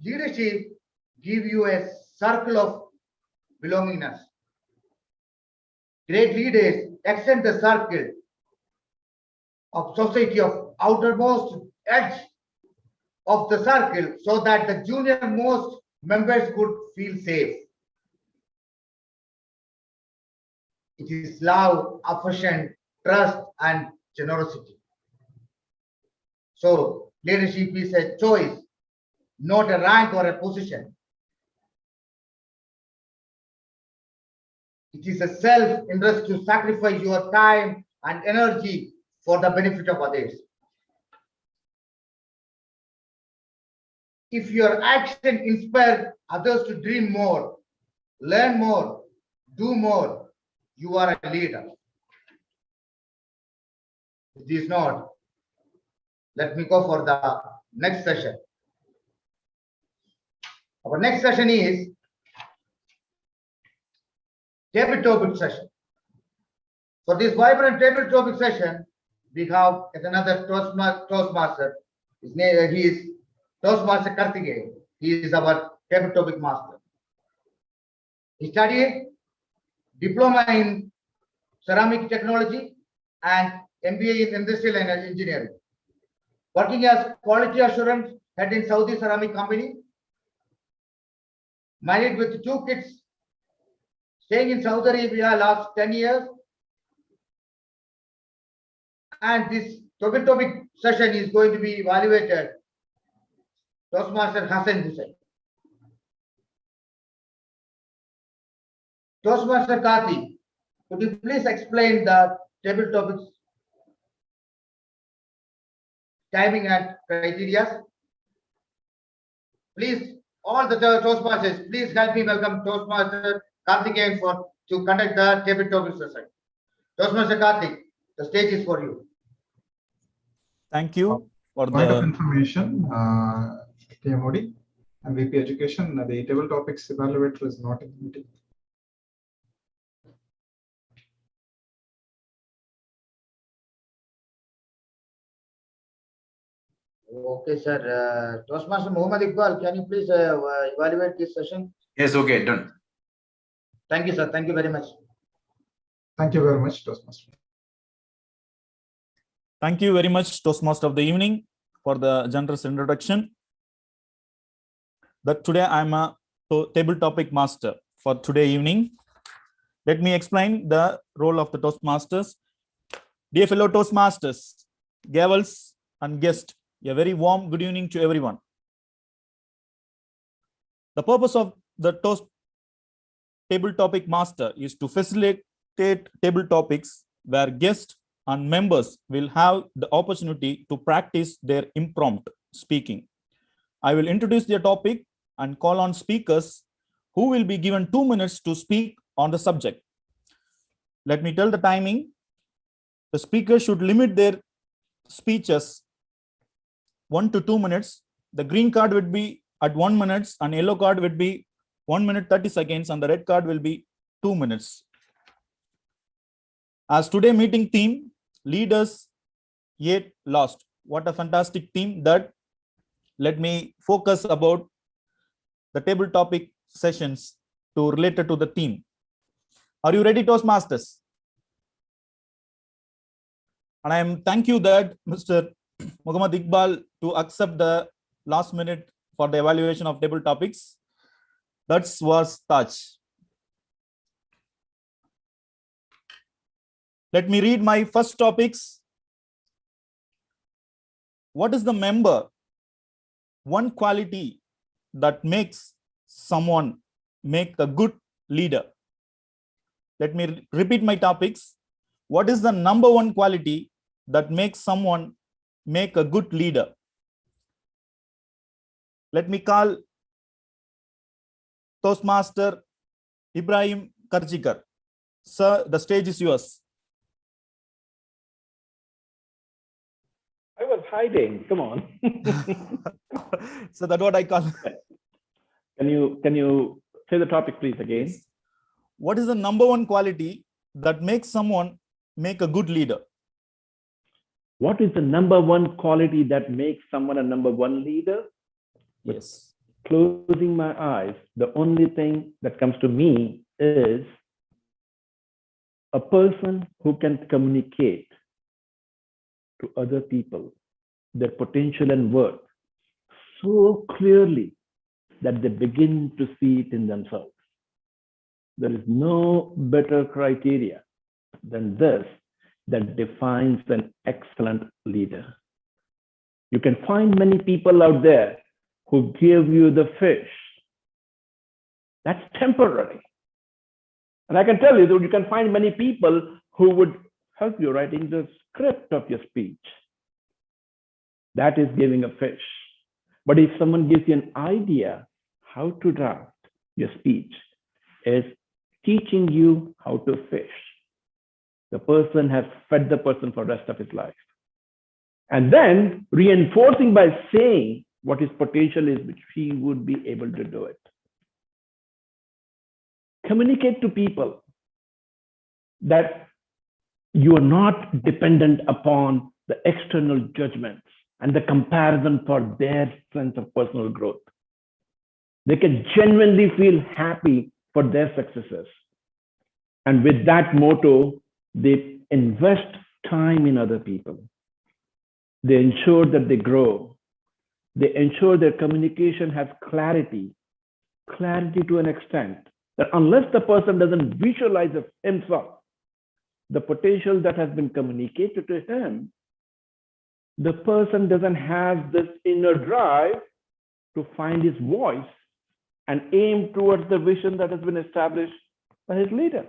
Leadership give you a circle of belongingness. Great leaders extend the circle of society of outermost edge of the circle so that the junior most members could feel safe. It is love, affection, trust, and generosity. So leadership is a choice, not a rank or a position. It is a self-interest to sacrifice your time and energy for the benefit of others. If your action inspires others to dream more, learn more, do more, you are a leader. It is not. Let me go for the next session. Our next session is table topic session. For this vibrant table topic session, we have another Toastmaster. His name is Toastmaster Karthikeyan. He is our table topic master. He studied diploma in ceramic technology and MBA in industrial and engineering. Working as quality assurance head in Saudi ceramic company. Married with 2 kids. Staying in Saudi Arabia last 10 years. And this topic session is going to be evaluated. Toastmaster Hassan Hussain. Toastmaster Karthi, could you please explain the table topics timing and criteria? Please, all the Toastmasters, please help me welcome Toastmaster Karthikeyan to conduct the table topic session. Toastmaster Karthik, the stage is for you. Thank you for Point of the information, Modi. I'm VP Education. The table topics evaluator is not in the meeting. Okay, sir. Toastmaster Muhammad Iqbal, can you please evaluate this session? Yes, okay, done. Thank you, sir. Thank you very much. Thank you very much, Toastmaster. Thank you very much, Toastmaster of the evening, for the generous introduction. That today I'm a table topic master for today evening. Let me explain the role of the Toastmasters. Dear fellow Toastmasters, gavels and guests, a very warm good evening to everyone. The purpose of the table topic master is to facilitate table topics where guests and members will have the opportunity to practice their impromptu speaking. I will introduce the topic and call on speakers who will be given 2 minutes to speak on the subject. Let me tell the timing. The speaker should limit their speeches 1 to 2 minutes. The green card would be at 1 minute and yellow card would be 1 minute 30 seconds and the red card will be 2 minutes. As today meeting theme, leaders yet lost. What a fantastic theme that. Let me focus about the table topic sessions to related to the theme. Are you ready, Toastmasters? And I am thank you that Mr. Muhammad Iqbal to accept the last minute for the evaluation of table topics. That was Taj. Let me read my first topics. What is the member? One quality that makes someone make a good leader. Let me repeat my topics. What is the number one quality that makes someone make a good leader? Let me call Toastmaster Ibrahim Karjikar. Sir, the stage is yours. I was hiding. Come on. So that's what I call. Can you say the topic, please, again? What is the number one quality that makes someone make a good leader? What is the number one quality that makes someone a number one leader? Yes. Closing my eyes, the only thing that comes to me is a person who can communicate to other people their potential and worth so clearly that they begin to see it in themselves. There is no better criteria than this that defines an excellent leader. You can find many people out there who give you the fish. That's temporary. And I can tell you that you can find many people who would help you writing the script of your speech. That is giving a fish. But if someone gives you an idea how to draft your speech, is teaching you how to fish. The person has fed the person for the rest of his life. And then reinforcing by saying what his potential is, which he would be able to do it. Communicate to people that you are not dependent upon the external judgments and the comparison for their sense of personal growth. They can genuinely feel happy for their successes. And with that motto, they invest time in other people. They ensure that they grow. They ensure their communication has clarity to an extent that unless the person doesn't visualize himself, the potential that has been communicated to him, the person doesn't have this inner drive to find his voice and aim towards the vision that has been established by his leader.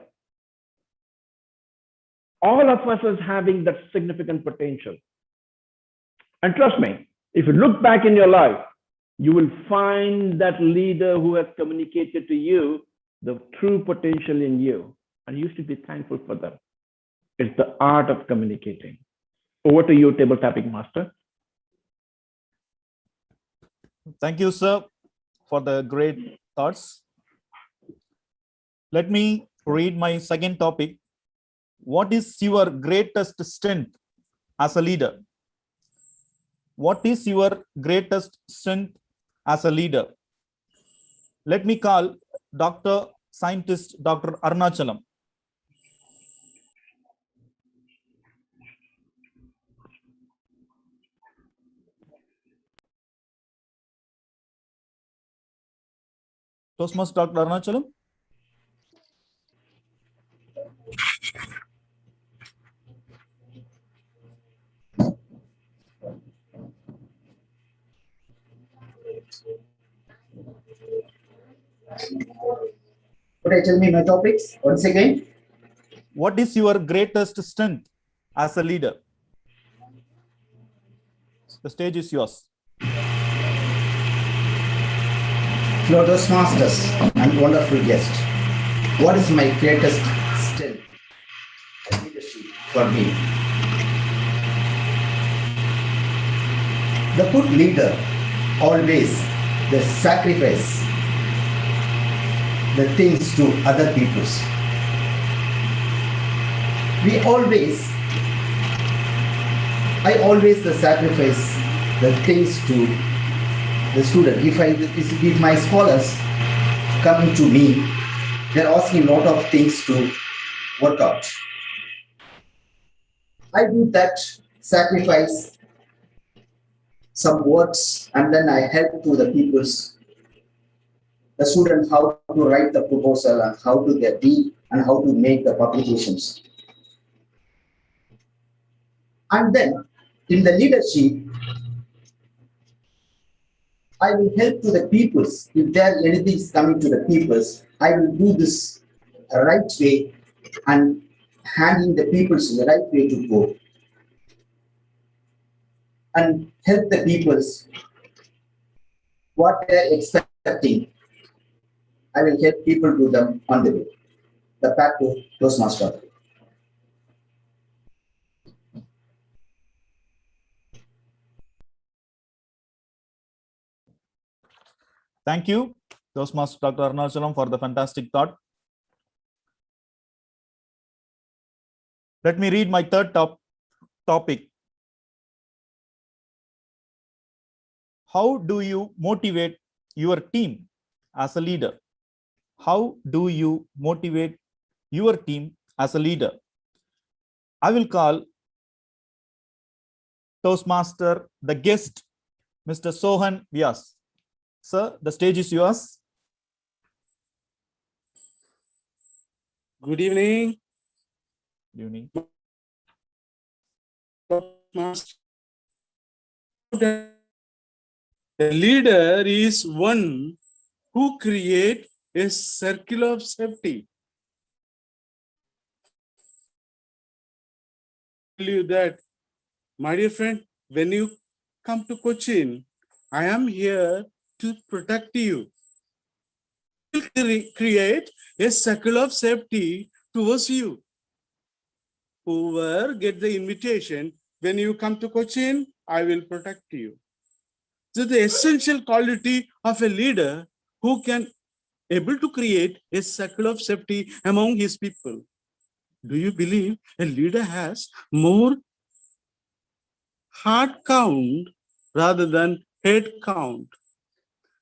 All of us is having that significant potential. And trust me, if you look back in your life, you will find that leader who has communicated to you the true potential in you. And you should be thankful for them. It's the art of communicating. Over to you, table tapping master. Thank you, sir. for the great thoughts. Let me read my second topic. What is your greatest strength as a leader? What is your greatest strength as a leader? Let me call Dr. Scientist Dr. Arunachalam. Toastmaster Dr. Arunachalam. Could I tell me my topics once again? What is your greatest strength as a leader? The stage is yours. Fellow Toastmasters and wonderful guest. What is my greatest strength and leadership for me? The good leader always the sacrifice the things to other peoples. I always the sacrifice the things to the student. If my scholars come to me, they're asking a lot of things to work out. I do that sacrifice some words and then I help to the peoples, the student how to write the proposal and how to get the and how to make the publications. And then in the leadership, I will help to the peoples. If there anything is coming to the peoples, I will do this right way and handling the peoples in the right way to go. And help the peoples what they're expecting. I will help people to them on the way. The path to Toastmaster. Thank you, Toastmaster Dr. Arunachalam, for the fantastic thought. Let me read my third topic. How do you motivate your team as a leader? How do you motivate your team as a leader? I will call Toastmaster, the guest, Mr. Sohan Vyas. Sir, the stage is yours. Good evening. Good evening. A leader is one who creates a circle of safety. Tell you that, my dear friend, when you come to Cochin, I am here to protect you. Create a circle of safety towards you. Whoever get the invitation, when you come to Cochin, I will protect you. So the essential quality of a leader who can able to create a circle of safety among his people. Do you believe a leader has more heart count rather than head count?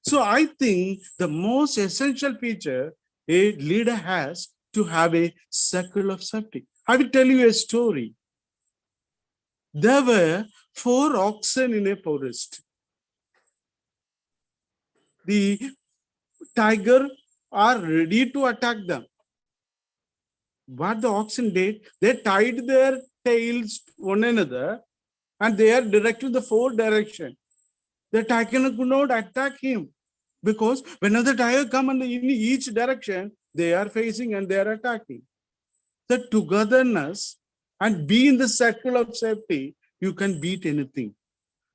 So I think the most essential feature a leader has to have a circle of safety. I will tell you a story. There were 4 oxen in a forest. The tiger are ready to attack them. What the oxen did, they tied their tails one another and they are directed the 4 direction. The tiger could not attack him because whenever the tiger come in each direction, they are facing and they are attacking. The togetherness and be in the circle of safety, you can beat anything.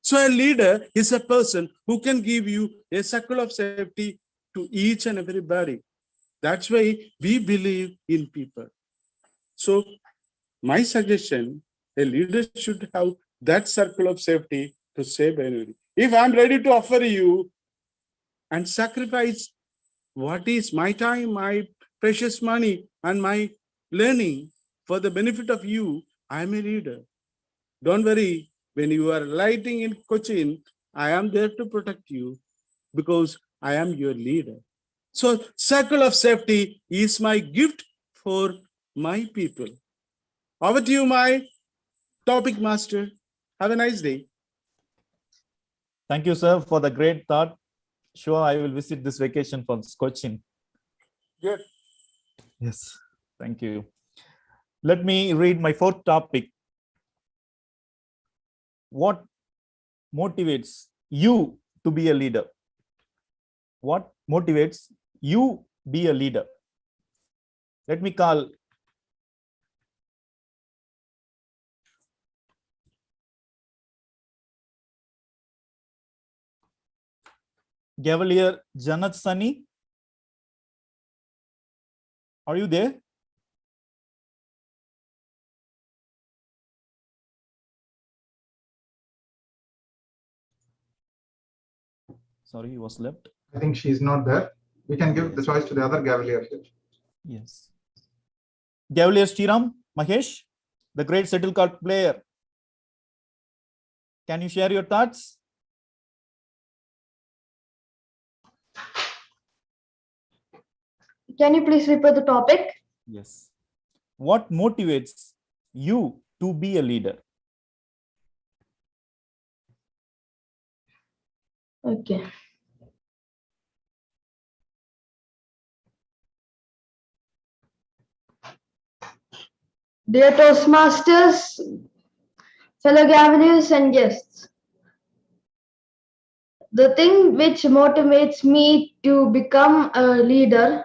So a leader is a person who can give you a circle of safety to each and everybody. That's why we believe in people. So my suggestion, a leader should have that circle of safety to save anybody. If I'm ready to offer you and sacrifice what is my time, my precious money, and my learning for the benefit of you, I am a leader. Don't worry, when you are lighting in Cochin, I am there to protect you because I am your leader. So circle of safety is my gift for my people. Over to you, my topic master. Have a nice day. Thank you, sir, for the great thought. Sure, I will visit this vacation for Cochin. Good. Yes, thank you. Let me read my fourth topic. What motivates you to be a leader? What motivates you be a leader? Let me call Gavalier Janat Sani. Are you there? Sorry, he was left. I think she's not there. We can give the choice to the other Gavalier here. Yes. Gavalier Sriram Mahesh, the great shuttle court player. Can you share your thoughts? Can you please repeat the topic? Yes. What motivates you to be a leader? Okay. Dear Toastmasters, fellow Gavaliers and guests, the thing which motivates me to become a leader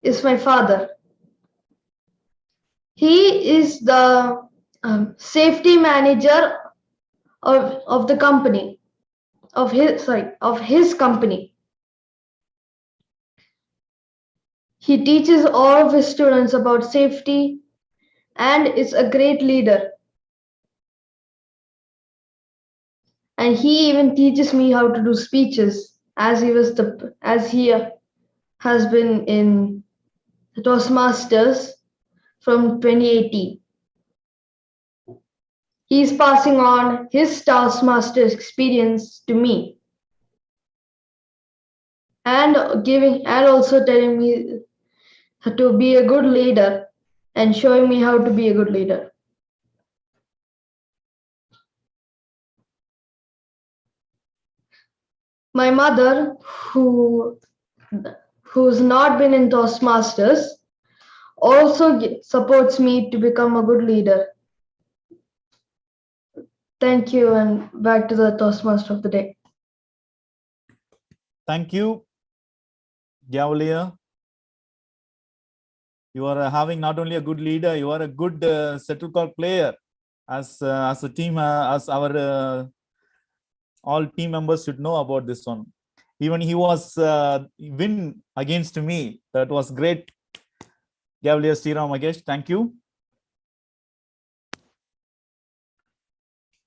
is my father. He is the safety manager of the company, of his company. He teaches all of his students about safety and is a great leader. And he even teaches me how to do speeches as he has been in the Toastmasters from 2018. He's passing on his Toastmasters experience to me and also telling me to be a good leader and showing me how to be a good leader. My mother, who's not been in Toastmasters, also supports me to become a good leader. Thank you, and back to the Toastmaster of the day. Thank you, Gavalier. You are having not only a good leader, you are a good shuttle player. As a team, as our all team members should know about this one. Even he was win against me. That was great. Gavalier Sriram Mahesh, thank you.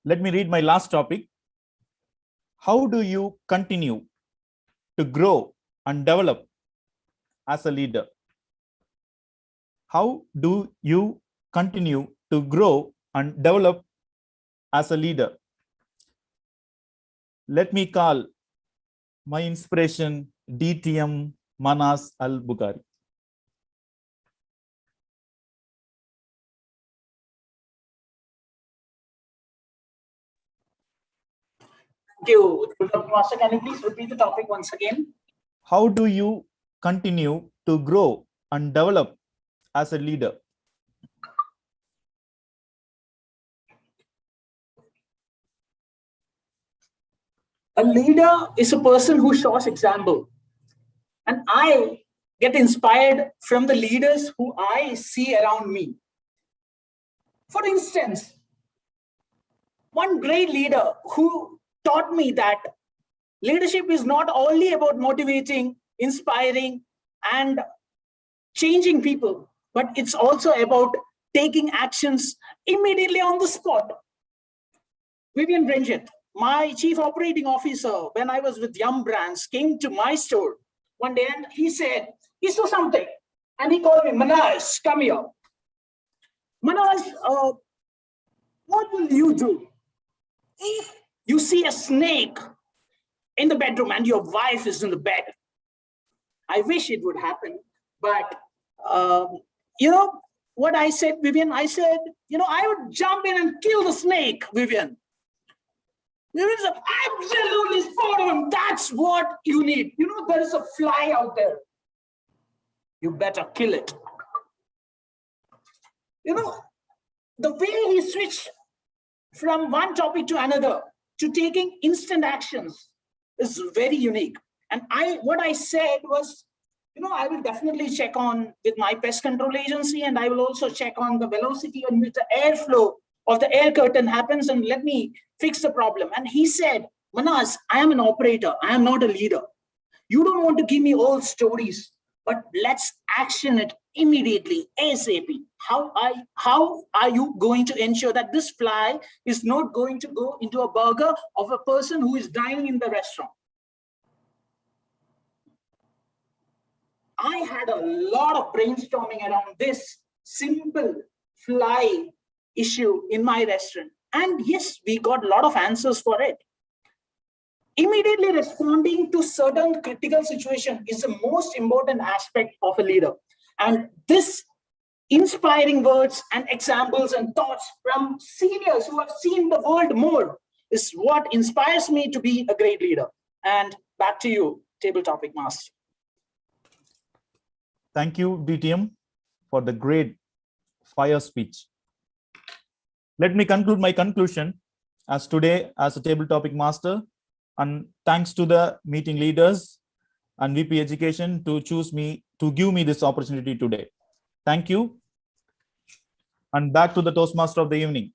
Let me read my last topic. How do you continue to grow and develop as a leader? How do you continue to grow and develop as a leader? Let me call my inspiration, DTM Manas Al-Bukhari. Thank you, Dr. Master. Can you please repeat the topic once again? How do you continue to grow and develop as a leader? A leader is a person who shows example. And I get inspired from the leaders who I see around me. For instance, one great leader who taught me that leadership is not only about motivating, inspiring, and changing people, but it's also about taking actions immediately on the spot. Vivian Brenjet, my chief operating officer, when I was with Yum Brands, came to my store one day and he saw something. And he called me, Manoj, come here. Manoj, what will you do if you see a snake in the bedroom and your wife is in the bed? I wish it would happen, but you know what I said, Vivian? I said, I would jump in and kill the snake, Vivian. Vivian said, absolutely spot on. That's what you need. There is a fly out there. You better kill it. The way he switched from one topic to another to taking instant actions is very unique. And what I said was, I will definitely check on with my pest control agency, and I will also check on the velocity on which the airflow of the air curtain happens, and let me fix the problem. And he said, Manas, I am an operator. I am not a leader. You don't want to give me all stories, but let's action it immediately, ASAP. How are you going to ensure that this fly is not going to go into a burger of a person who is dining in the restaurant? I had a lot of brainstorming around this simple fly issue in my restaurant. And yes, we got a lot of answers for it. Immediately responding to certain critical situation is the most important aspect of a leader. And this inspiring words and examples and thoughts from seniors who have seen the world more is what inspires me to be a great leader. And back to you, Table Topic Master. Thank you, DTM, for the great fire speech. Let me conclude my conclusion as today as a Table Topic Master, and thanks to the meeting leaders and VP Education to give me this opportunity today. Thank you. And back to the Toastmaster of the evening.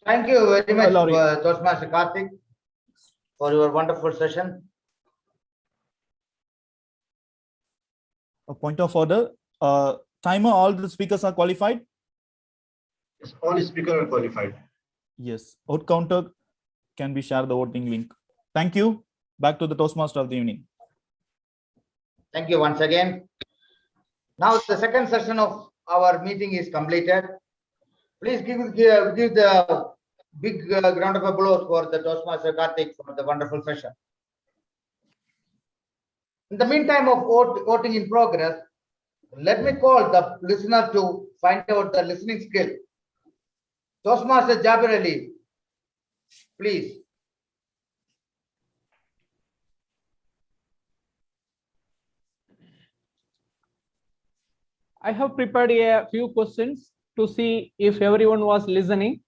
Thank you very much, Toastmaster Karthik, for your wonderful session. A point of order. Timer, all the speakers are qualified? Yes, all speakers are qualified. Yes. Vote counter, can we share the voting link? Thank you. Back to the Toastmaster of the evening. Thank you once again. Now the second session of our meeting is completed. Please give the big round of applause for the Toastmaster Karthik for the wonderful session. In the meantime of voting in progress, let me call the listener to find out the listening skill. Toastmaster Jabir Ali, please. I have prepared a few questions to see if everyone was listening.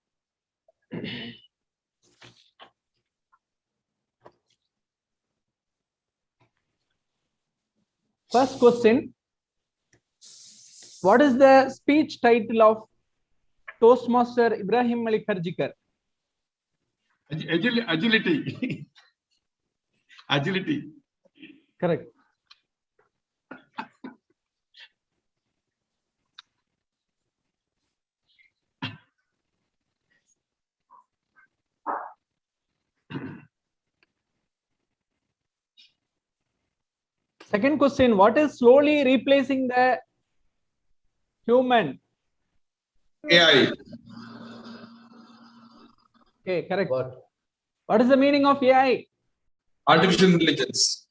First question. What is the speech title of Toastmaster Ibrahim Ali Karjikar? Agility. Agility. Correct. Second question, what is slowly replacing the human? AI. Okay, correct. What is the meaning of AI? Artificial intelligence.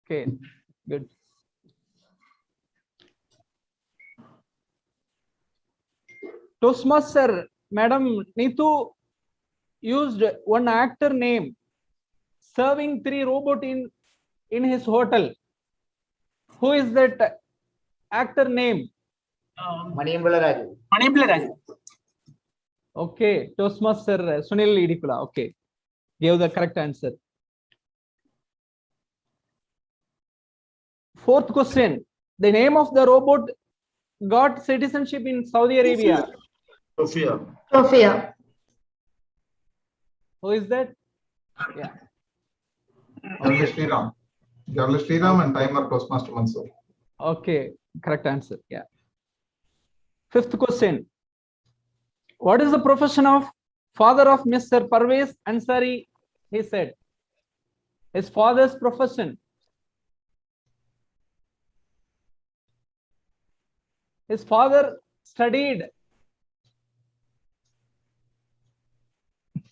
Okay, good. Toastmaster, Madam Neetu used one actor name serving 3 robots in his hotel. Who is that actor name? Maniambala Raju. Maniambala Raju. Okay, Toastmaster Sunil Idikula. Okay, gave the correct answer. Fourth question. The name of the robot got citizenship in Saudi Arabia. Sophia. Sophia. Who is that? Yeah. Only Sriram. Only Sriram and timer Toastmaster Mansoor. Okay, correct answer. Yeah. Fifth question. What is the profession of father of Mr. Parvez Ansari? He said. His father's profession. His father studied. He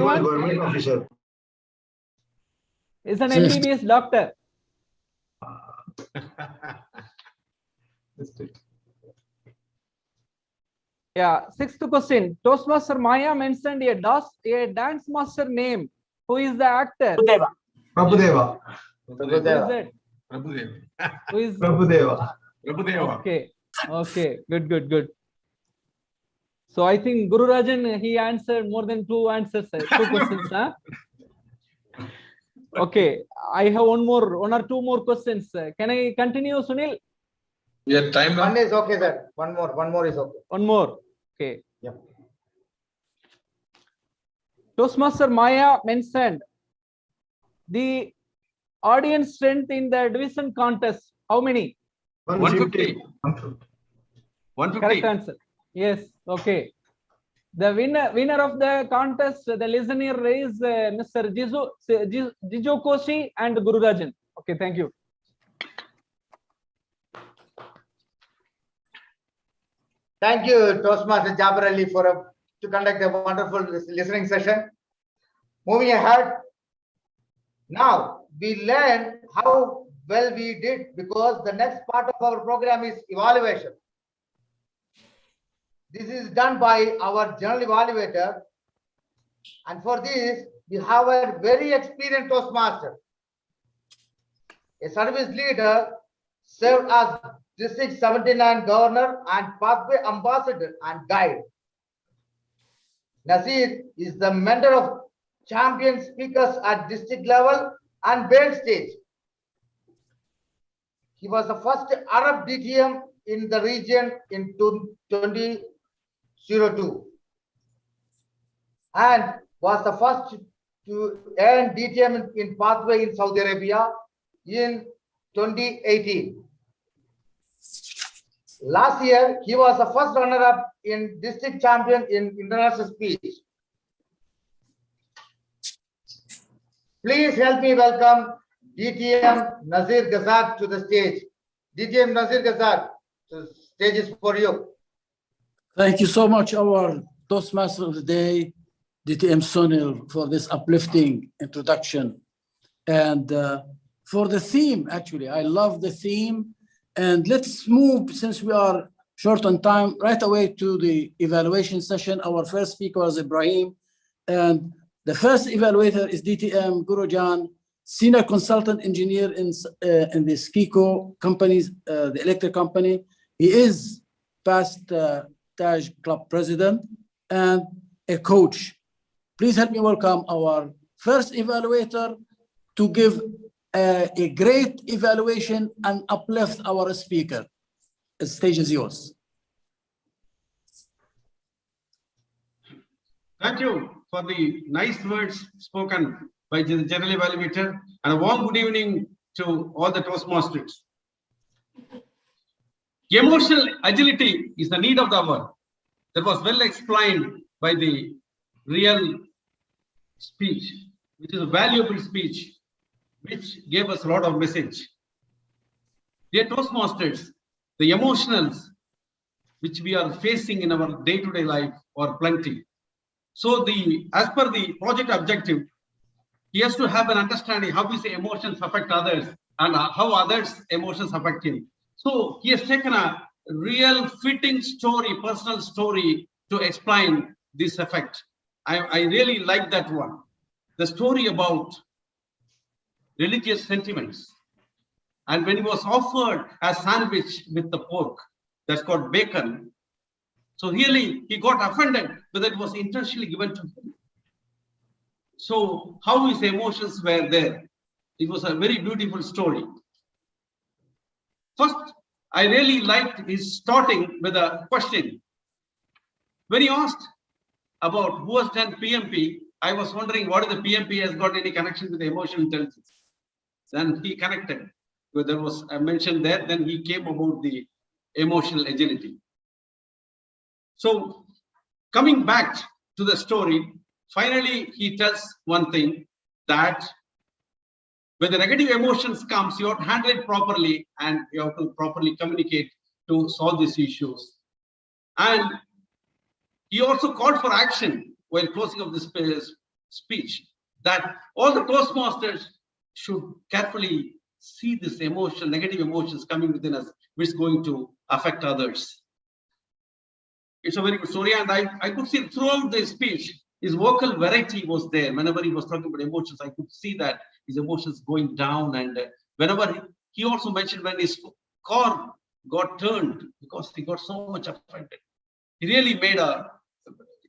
was Anyone? government officer. Is an MBBS doctor. Yeah. Sixth question. Toastmaster Maya mentioned a dance master name. Who is the actor? Prabhudeva. Who is it? Who is Prabhudeva. Okay. Okay. Good. So I think Guru Rajan, he answered more than two answers, 2 questions. Huh? Okay. I have one or two more questions. Can I continue, Sunil? Yeah, time. One is okay, sir. One more is okay. One more. Okay. Yeah. Toastmaster Maya mentioned the audience strength in the division contest. How many? 150. 150. Correct answer. Yes. Okay. The winner of the contest, the listener is Mr. Jijo Koshi and Guru Rajan. Okay. Thank you. Thank you, Toastmaster Jabir Ali, to conduct a wonderful listening session. Moving ahead, now we learn how well we did, because the next part of our program is evaluation. This is done by our general evaluator, and for this we have a very experienced Toastmaster, a service leader, served as District 79 Governor and Pathway Ambassador and Guide. Nazir is the mentor of champion speakers at district level and main stage. He was the first Arab DTM in the region in 2002 and was the first to earn DTM in Pathway in Saudi Arabia in 2018. Last year, he was the first runner-up in district champion in international speech. Please help me welcome DTM Nazir Ghazak to the stage. DTM Nazir Ghazak, the stage is for you. Thank you so much, our Toastmaster of the Day, DTM Sunil, for this uplifting introduction. And for the theme, actually, I love the theme. And let's move, since we are short on time, right away to the evaluation session. Our first speaker was Ibrahim. And the first evaluator is DTM Gurujan, Senior Consultant Engineer in the Skiko companies, the electric company. He is past Taj Club President and a coach. Please help me welcome our first evaluator to give a great evaluation and uplift our speaker. The stage is yours. Thank you for the nice words spoken by the general evaluator, and a warm good evening to all the Toastmasters. Emotional agility is the need of the hour. That was well explained by the real speech, which is a valuable speech, which gave us a lot of message. Dear Toastmasters, the emotionals which we are facing in our day-to-day life are plenty. So as per the project objective, he has to have an understanding how his emotions affect others and how others' emotions affect him. So he has taken a real fitting story, personal story, to explain this effect. I really like that one. The story about religious sentiments. And when he was offered a sandwich with the pork, that's called bacon, so really he got offended whether it was intentionally given to him. So how his emotions were there. It was a very beautiful story. First, I really liked his starting with a question. When he asked about who has done PMP, I was wondering what the PMP has got any connection with emotional intelligence. Then he connected. There was a mention there, then he came about the emotional agility. So coming back to the story, finally he tells one thing, that when the negative emotions comes, you have to handle it properly and you have to properly communicate to solve these issues. And he also called for action while closing of this speech, that all the Toastmasters should carefully see this emotion, negative emotions coming within us, which is going to affect others. It's a very good story, and I could see throughout the speech, his vocal variety was there. Whenever he was talking about emotions, I could see that his emotions going down. And whenever he also mentioned when his car got turned because he got so much affected, he really made a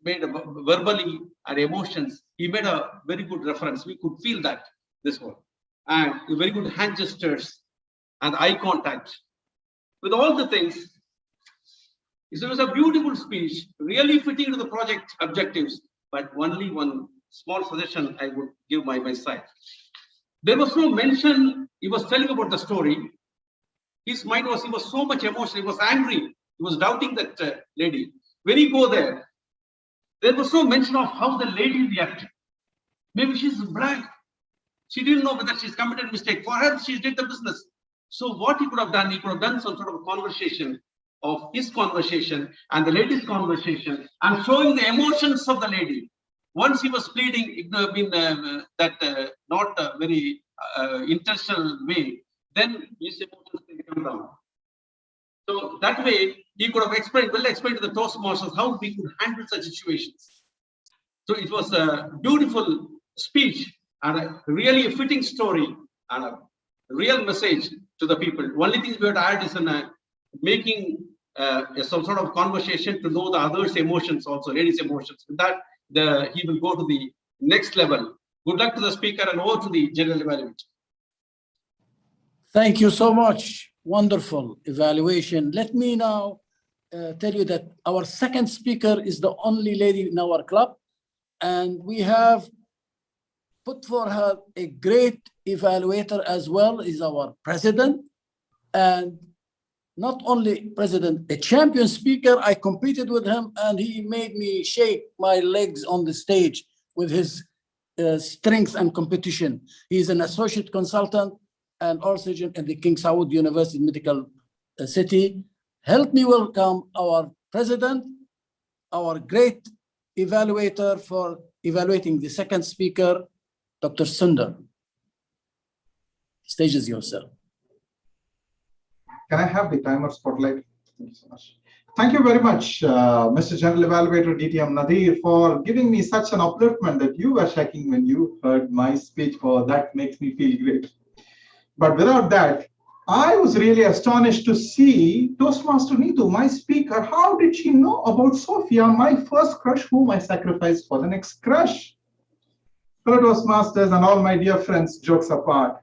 verbally and emotions. He made a very good reference. We could feel that this one, and very good hand gestures and eye contact with all the things. It was a beautiful speech, really fitting to the project objectives, but only one small suggestion I would give my side. There was no mention, he was telling about the story. His mind was, he was so much emotional, he was angry, he was doubting that lady. When he go there was no mention of how the lady reacted. Maybe she's blind. She didn't know whether she's committed a mistake. For her, she did the business. So what he could have done, he could have done some sort of a conversation of his conversation and the lady's conversation and showing the emotions of the lady. Once he was pleading, it would have been that not a very intentional way, then his emotions can come down. So that way, he could have explained to the Toastmasters how we could handle such situations. So it was a beautiful speech and a really fitting story and a real message to the people. Only thing we have to add is making some sort of conversation to know the others' emotions also, ladies' emotions. With that, he will go to the next level. Good luck to the speaker and over to the general evaluator. Thank you so much. Wonderful evaluation. Let me now tell you that our second speaker is the only lady in our club, and we have put for her a great evaluator as well, is our president. And not only president, a champion speaker. I competed with him and he made me shake my legs on the stage with his strength and competition. He's an associate consultant and also in the King Saud University Medical City. Help me welcome our president, our great evaluator for evaluating the second speaker, Dr. Sundar. Stage is yours, sir. Can I have the timer spotlight? Thank you so much. Thank you very much, Mr. General Evaluator DTM Nadir, for giving me such an upliftment that you were shaking when you heard my speech. For that makes me feel great. But without that, I was really astonished to see Toastmaster Neetu, my speaker. How did she know about Sophia, my first crush, whom I sacrificed for the next crush? Fellow Toastmasters and all my dear friends, jokes apart.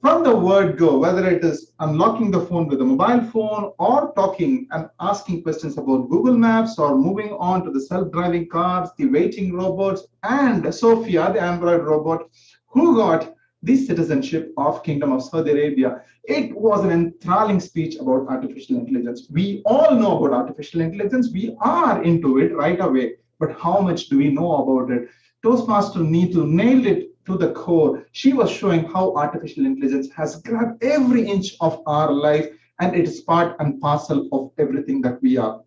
From the word go, whether it is unlocking the phone with a mobile phone or talking and asking questions about Google Maps or moving on to the self-driving cars, the waiting robots, and Sophia, the Android robot, who got the citizenship of Kingdom of Saudi Arabia. It was an enthralling speech about artificial intelligence. We all know about artificial intelligence. We are into it right away. But how much do we know about it? Toastmaster Neetu nailed it to the core. She was showing how artificial intelligence has grabbed every inch of our life, and it is part and parcel of everything that we are.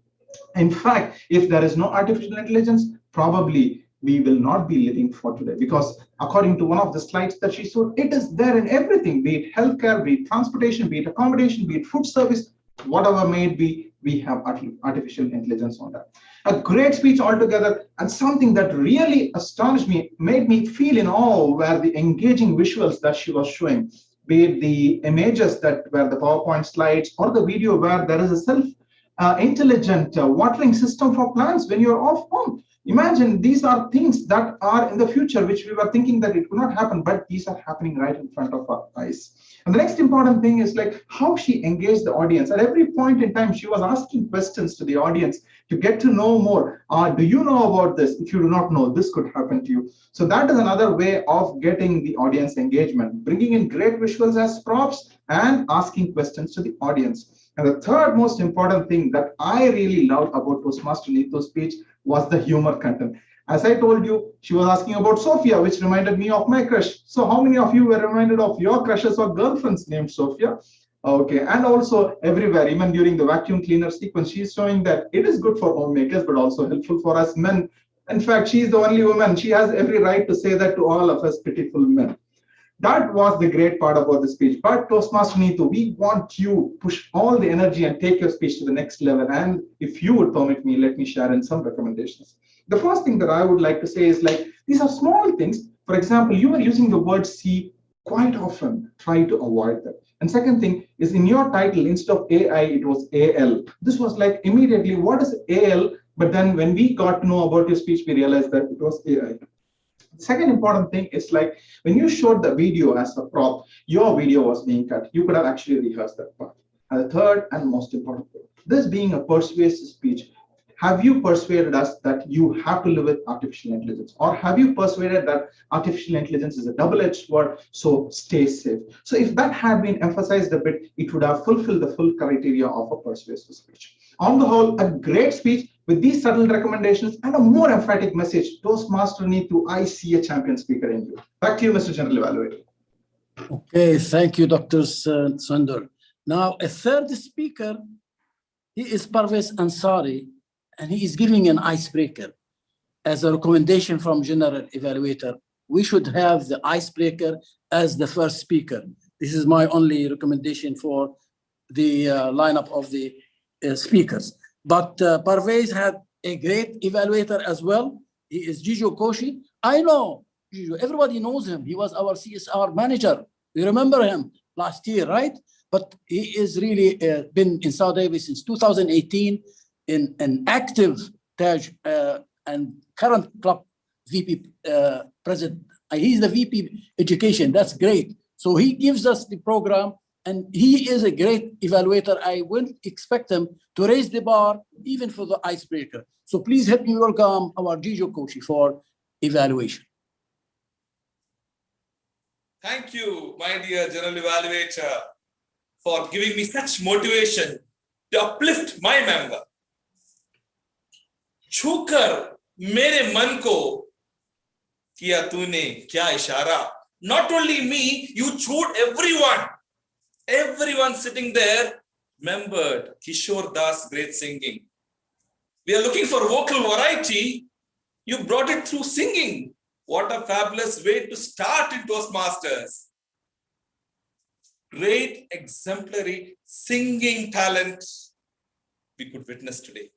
In fact, if there is no artificial intelligence, probably we will not be living for today, because according to one of the slides that she showed, it is there in everything, be it healthcare, be it transportation, be it accommodation, be it food service, whatever may it be, we have artificial intelligence on that. A great speech altogether, and something that really astonished me, made me feel in awe, were the engaging visuals that she was showing, be it the images that were the PowerPoint slides or the video where there is a self-intelligent watering system for plants when you're off home. Imagine, these are things that are in the future, which we were thinking that it could not happen, but these are happening right in front of our eyes. And the next important thing is like how she engaged the audience. At every point in time, she was asking questions to the audience to get to know more. Do you know about this? If you do not know, this could happen to you. So that is another way of getting the audience engagement, bringing in great visuals as props and asking questions to the audience. And the third most important thing that I really loved about Toastmaster Neetu's speech was the humor content. As I told you, she was asking about Sophia, which reminded me of my crush. So how many of you were reminded of your crushes or girlfriends named Sophia? Okay, and also everywhere, even during the vacuum cleaner sequence, she's showing that it is good for homemakers, but also helpful for us men. In fact, she's the only woman. She has every right to say that to all of us pitiful men. That was the great part about the speech. But Toastmaster Neetu, we want you push all the energy and take your speech to the next level. And if you would permit me, let me share in some recommendations. The first thing that I would like to say is like, these are small things. For example, you are using the word see quite often. Try to avoid that. And second thing is in your title, instead of AI, it was AL. This was like immediately, what is AL? But then when we got to know about your speech, we realized that it was AI. The second important thing is like when you showed the video as a prop, your video was being cut. You could have actually rehearsed that part. And the third and most important thing, this being a persuasive speech, have you persuaded us that you have to live with artificial intelligence? Or have you persuaded that artificial intelligence is a double-edged sword, so stay safe? So if that had been emphasized a bit, it would have fulfilled the full criteria of a persuasive speech. On the whole, a great speech with these subtle recommendations and a more emphatic message. Toastmaster Neetu, I see a champion speaker in you. Back to you, Mr. General Evaluator. Okay, thank you, Dr. Sundar. Now, a third speaker, he is Parvez Ansari, and he is giving an icebreaker. As a recommendation from General Evaluator, we should have the icebreaker as the first speaker. This is my only recommendation for the lineup of the speakers. But Parvez had a great evaluator as well. He is Jijo Koshi. I know Jijo, everybody knows him. He was our CSR manager. You remember him last year, right? But he is really been in Saudi Arabia since 2018 in an active Taj and current club VP president. He's the VP education. That's great. So he gives us the program, and he is a great evaluator. I will expect him to raise the bar even for the icebreaker. So please help me welcome our Jijo Koshi for evaluation. Thank you, my dear General Evaluator, for giving me such motivation to uplift my member. छूकर मेरे मन को किया तूने क्या इशारा. Not only me, you showed everyone sitting there remembered Kishore Das' great singing. We are looking for vocal variety. You brought it through singing. What a fabulous way to start in Toastmasters. Great exemplary singing talent we could witness today.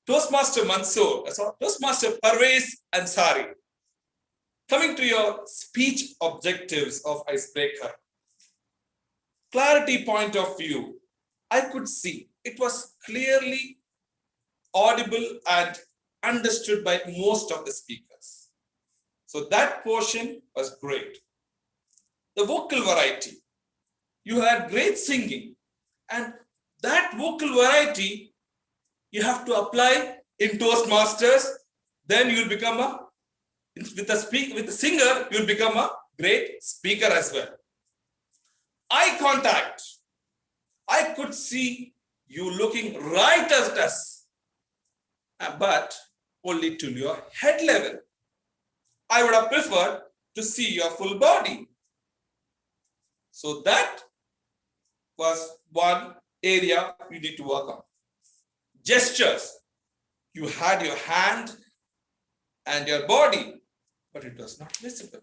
Toastmaster Toastmaster Parvez Ansari. Coming to your speech objectives of icebreaker. Clarity point of view. I could see it was clearly audible and understood by most of the speakers. So that portion was great. The vocal variety. You had great singing, and that vocal variety you have to apply in Toastmasters. Then you'll become with the singer, you'll become a great speaker as well. Eye contact. I could see you looking right at us, but only to your head level. I would have preferred to see your full body. So that was one area you need to work on. Gestures. You had your hand and your body, but it was not visible.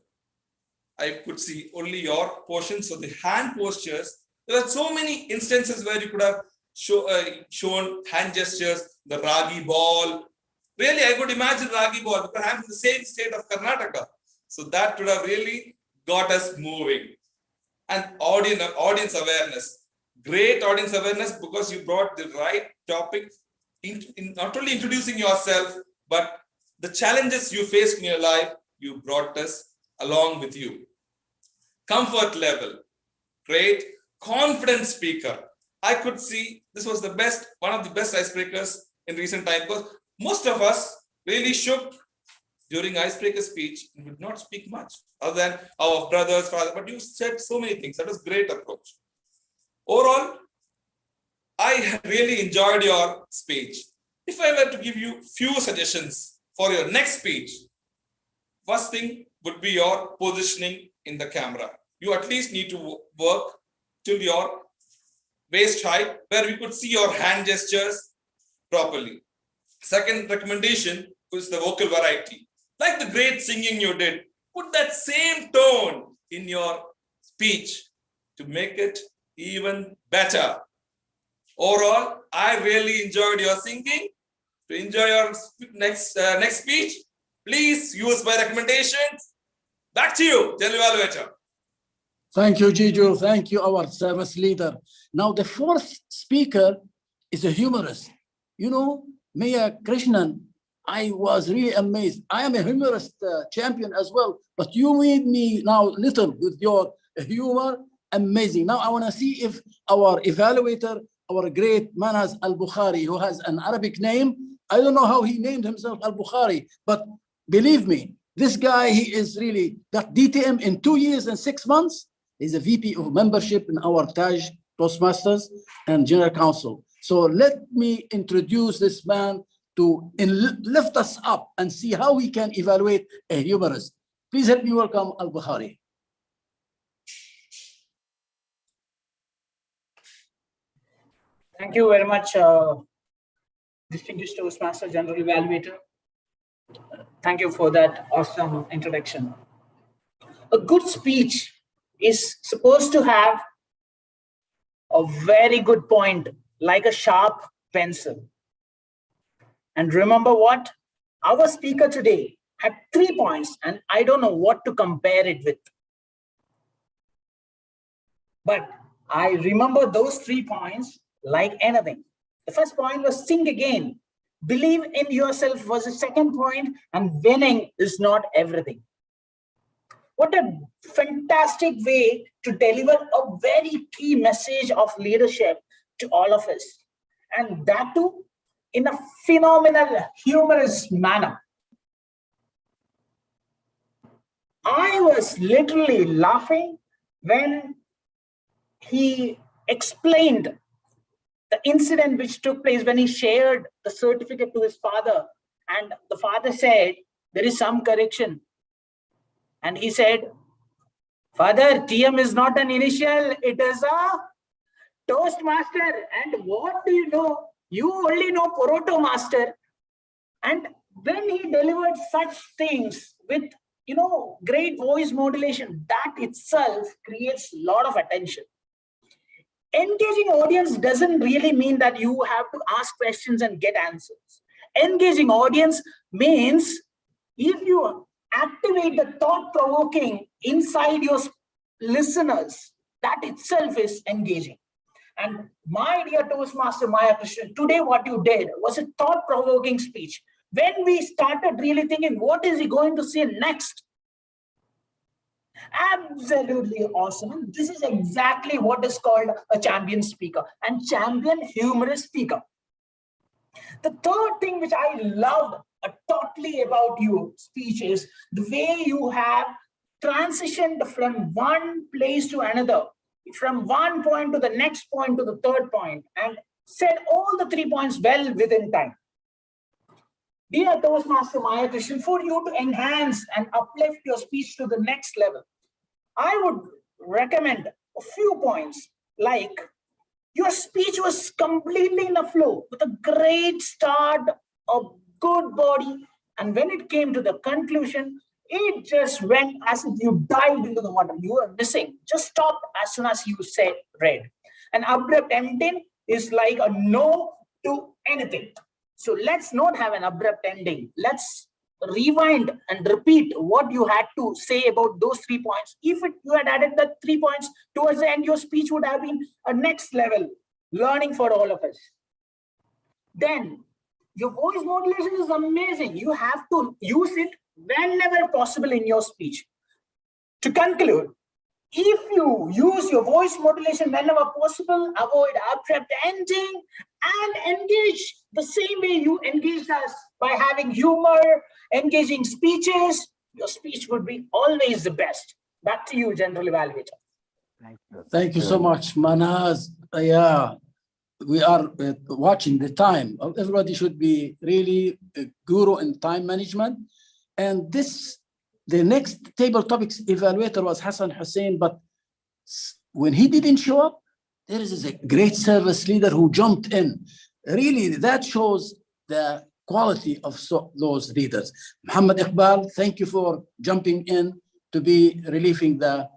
I could see only your portion. So the hand postures, there are so many instances where you could have shown hand gestures, the Ragi ball. Really, I could imagine Ragi ball because I'm in the same state of Karnataka. So that would have really got us moving. And audience awareness. Great audience awareness because you brought the right topic in not only introducing yourself, but the challenges you faced in your life, you brought us along with you. Comfort level. Great. Confident speaker. I could see this was the best, one of the best icebreakers in recent times because most of us really shook during icebreaker speech and would not speak much other than our brothers, father, but you said so many things. That was great approach. Overall, I really enjoyed your speech. If I were to give you few suggestions for your next speech, first thing would be your positioning in the camera. You at least need to work till your waist height where we could see your hand gestures properly. Second recommendation is the vocal variety. Like the great singing you did, put that same tone in your speech to make it even better. Overall, I really enjoyed your singing. To enjoy your next speech, please use my recommendations. Back to you, General Evaluator. Thank you, Jiju. Thank you, our service leader. Now, the fourth speaker is a humorist. You know, Maya Krishnan, I was really amazed. I am a humorist champion as well, but you made me now little with your humor. Amazing. Now, I want to see if our evaluator, our great Manaz Al-Bukhari, who has an Arabic name, I don't know how he named himself Al-Bukhari, but believe me, this guy, he is really got DTM in 2 years and 6 months. He's a VP of membership in our Taj Toastmasters and General Counsel. So let me introduce this man to lift us up and see how we can evaluate a humorist. Please help me welcome Al-Bukhari. Thank you very much, distinguished Toastmaster General Evaluator. Thank you for that awesome introduction. A good speech is supposed to have a very good point, like a sharp pencil. And remember what? Our speaker today had 3 points, and I don't know what to compare it with. But I remember those 3 points like anything. The first point was sing again. Believe in yourself was the second point, and winning is not everything. What a fantastic way to deliver a very key message of leadership to all of us. And that too in a phenomenal, humorous manner. I was literally laughing when he explained the incident which took place when he shared the certificate to his father, and the father said, there is some correction. And he said, Father, TM is not an initial, it is a Toastmaster. And what do you know? You only know Poroto Master. And when he delivered such things with, great voice modulation, that itself creates a lot of attention. Engaging audience doesn't really mean that you have to ask questions and get answers. Engaging audience means if you activate the thought-provoking inside your listeners, that itself is engaging. And my dear Toastmaster Maya Krishnan, today what you did was a thought-provoking speech. When we started really thinking, what is he going to say next? Absolutely awesome. And this is exactly what is called a champion speaker and champion humorous speaker. The third thing which I loved totally about your speech is the way you have transitioned from one place to another, from one point to the next point to the third point, and said all the 3 points well within time. Dear Toastmaster Maya Krishnan, for you to enhance and uplift your speech to the next level, I would recommend a few points, like your speech was completely in a flow with a great start, a good body, and when it came to the conclusion, it just went as if you dived into the water. You were missing. Just stopped as soon as you said red. An abrupt ending is like a no to anything. So let's not have an abrupt ending. Let's rewind and repeat what you had to say about those 3 points. If you had added the 3 points towards the end, your speech would have been a next level learning for all of us. Then your voice modulation is amazing. You have to use it whenever possible in your speech. To conclude, if you use your voice modulation whenever possible, avoid abrupt ending, and engage the same way you engaged us by having humor, engaging speeches, your speech would be always the best. Back to you, General Evaluator. Thank you so much, Manaz. Yeah, we are watching the time. Everybody should be really a guru in time management. And the next table topics evaluator was Hassan Hussein, but when he didn't show up, there is a great service leader who jumped in. Really, that shows the quality of those leaders. Muhammad Iqbal, thank you for jumping in to be relieving the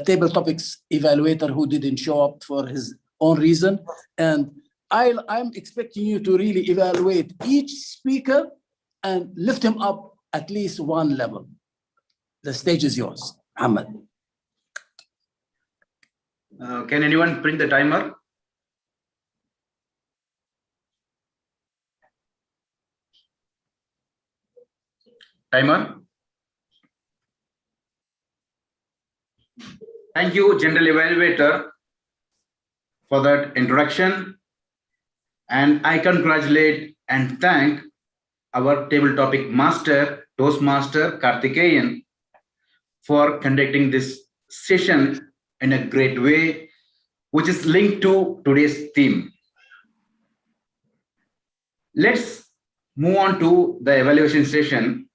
table topics evaluator who didn't show up for his own reason. And I'm expecting you to really evaluate each speaker and lift him up at least one level. The stage is yours, Muhammad. Can anyone bring the timer? Timer. Thank you, General Evaluator, for that introduction. And I congratulate and thank our table topic master, Toastmaster Karthikeyan, for conducting this session in a great way, which is linked to today's theme. Let's move on to the evaluation session.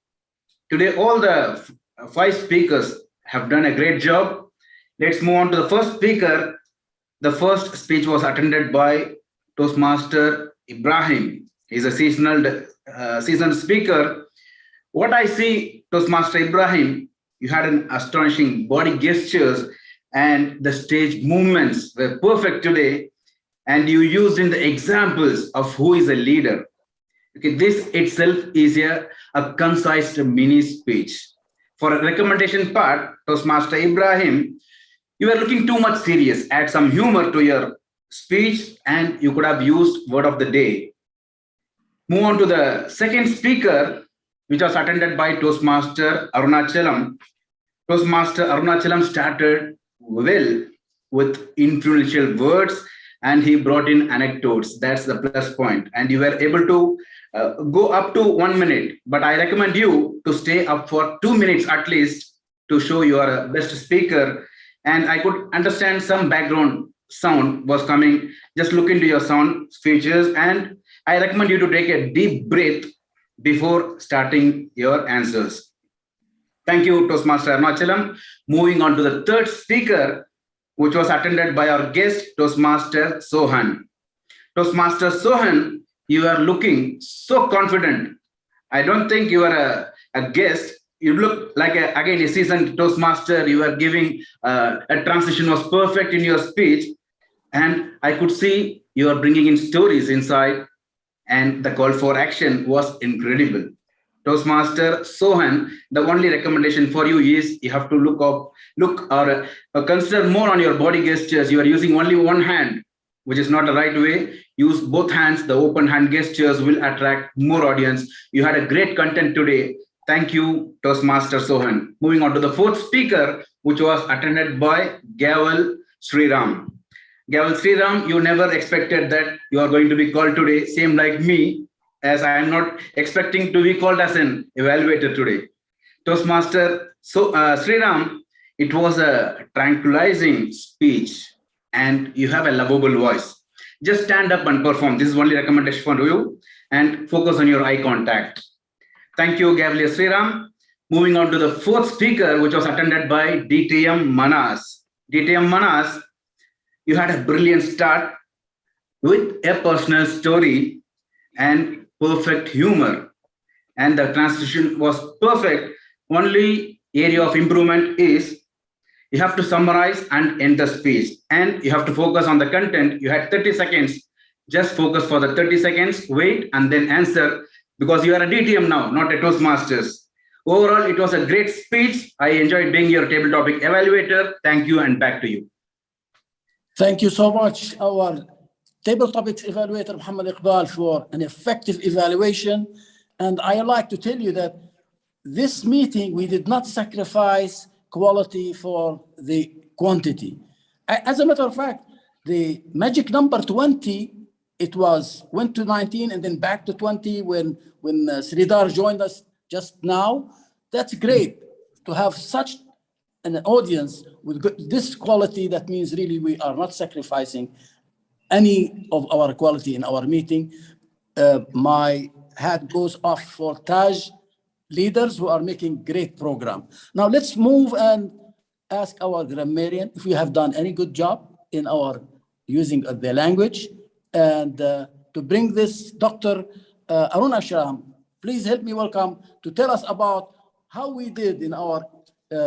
Today, all the 5 speakers have done a great job. Let's move on to the first speaker. The first speech was attended by Toastmaster Ibrahim. He's a seasoned speaker. What I see, Toastmaster Ibrahim, you had an astonishing body gestures and the stage movements were perfect today. And you used in the examples of who is a leader. Okay, this itself is a concise mini speech. For a recommendation part, Toastmaster Ibrahim, you are looking too much serious. Add some humor to your speech and you could have used word of the day. Move on to the second speaker, which was attended by Toastmaster Arunachalam. Toastmaster Arunachalam started well with influential words and he brought in anecdotes. That's the plus point. And you were able to go up to 1 minute, but I recommend you to stay up for 2 minutes at least to show you are a best speaker. And I could understand some background sound was coming. Just look into your sound features and I recommend you to take a deep breath before starting your answers. Thank you, Toastmaster Arunachalam. Moving on to the third speaker, which was attended by our guest, Toastmaster Sohan. Toastmaster Sohan, you are looking so confident. I don't think you are a guest. You look like, again, a seasoned Toastmaster. You are giving a transition was perfect in your speech. And I could see you are bringing in stories inside and the call for action was incredible. Toastmaster Sohan, the only recommendation for you is you have to look or consider more on your body gestures. You are using only one hand, which is not the right way. Use both hands. The open hand gestures will attract more audience. You had a great content today. Thank you, Toastmaster Sohan. Moving on to the fourth speaker, which was attended by Gaval Sriram. Gaval Sriram, you never expected that you are going to be called today, same like me, as I am not expecting to be called as an evaluator today. Toastmaster Sriram, it was a tranquilizing speech and you have a lovable voice. Just stand up and perform. This is only recommendation for you and focus on your eye contact. Thank you, Gaval Sriram. Moving on to the fourth speaker, which was attended by DTM Manas. DTM Manas, you had a brilliant start with a personal story and perfect humor. And the transition was perfect. Only area of improvement is you have to summarize and end the speech. And you have to focus on the content. You had 30 seconds. Just focus for the 30 seconds, wait, and then answer because you are a DTM now, not a Toastmasters. Overall, it was a great speech. I enjoyed being your table topic evaluator. Thank you and back to you. Thank you so much, our table topics evaluator, Muhammad Iqbal, for an effective evaluation. And I like to tell you that this meeting, we did not sacrifice quality for the quantity. As a matter of fact, the magic number 20, it went to 19 and then back to 20 when Sridhar joined us just now. That's great to have such an audience with this quality. That means really we are not sacrificing any of our quality in our meeting, my hat goes off for Taj leaders who are making great program. Now let's move and ask our grammarian if we have done any good job in our using of the language. And to bring this, Dr. Arun Ashram, please help me welcome to tell us about how we did in our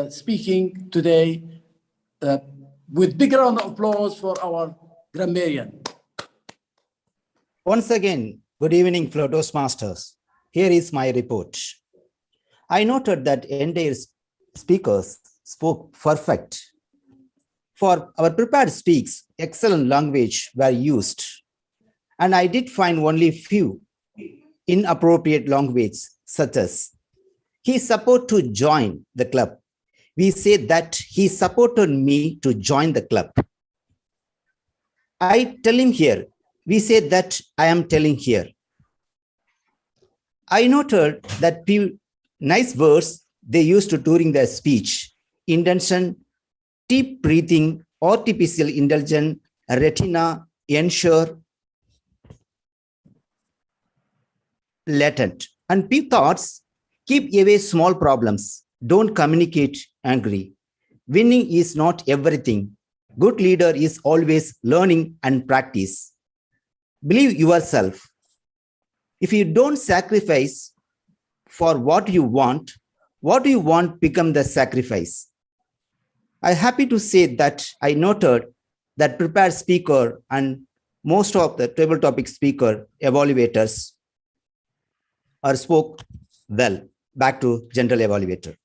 speaking today, with big round of applause for our grammarian. Once again, good evening, fellow Toastmasters. Here is my report. I noted that entire speakers spoke perfect. For our prepared speaks, excellent language were used. And I did find only few inappropriate language, such as, he supposed to join the club. We say that he supported me to join the club. I tell him here. We say that I am telling here. I noted that nice words they used to during their speech. Intention, deep breathing, artificial intelligence, retina, ensure, latent. And few thoughts, keep away small problems. Don't communicate angry. Winning is not everything. Good leader is always learning and practice. Believe yourself. If you don't sacrifice for what you want become the sacrifice. I'm happy to say that I noted that prepared speaker and most of the table topic speaker evaluators are spoke well. Back to general evaluator.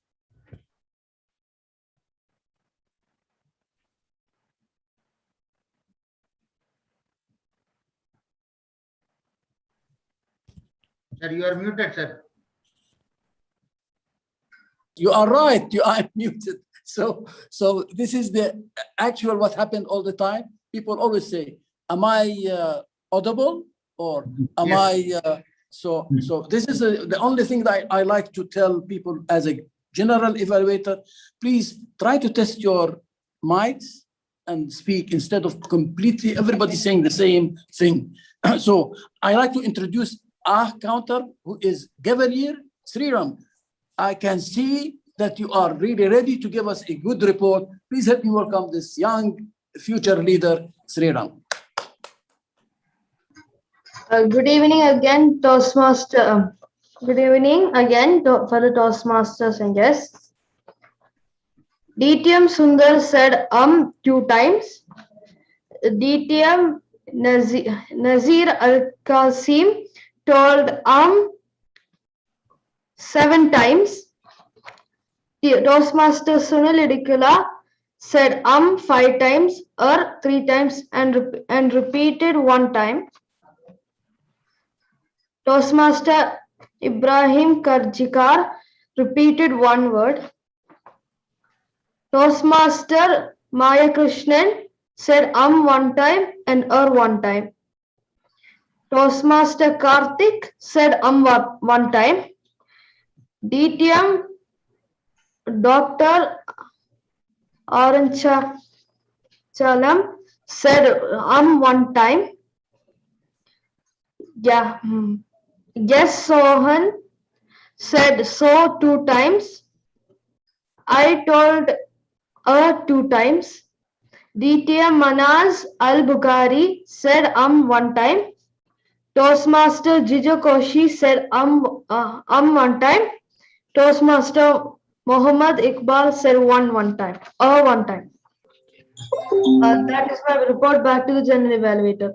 Sir, you are muted, sir. You are right. You are muted. So this is the actual what happened all the time. People always say, "Am I audible?" or "Am Yes. I?" So this is the only thing that I like to tell people as a general evaluator. Please try to test your mics and speak instead of completely everybody saying the same thing. So I like to introduce our counter, who is Gavalier Sriram. I can see that you are really ready to give us a good report. Please help me welcome this young future leader, Sriram. Good evening again, Toastmaster. Good evening again, fellow Toastmasters and guests. DTM Sundar said 2 times. DTM Nazir Al-Qasim told 7 times. Toastmaster Sunil Idikula said 5 times or 3 times and repeated 1 time. Toastmaster Ibrahim Karjikar repeated 1 word. Toastmaster Maya Krishnan said 1 time and 1 time. Toastmaster Karthik said 1 time. DTM Dr. Aranchalam said 1 time. Yeah. Yes, Sohan said so 2 times. I told 2 times. DTM Manaz Al-Bukhari said 1 time. Toastmaster Jijo Koshi said 1 time. Toastmaster Muhammad Iqbal said 1 time. 1 time. That is my report. Back to the general evaluator.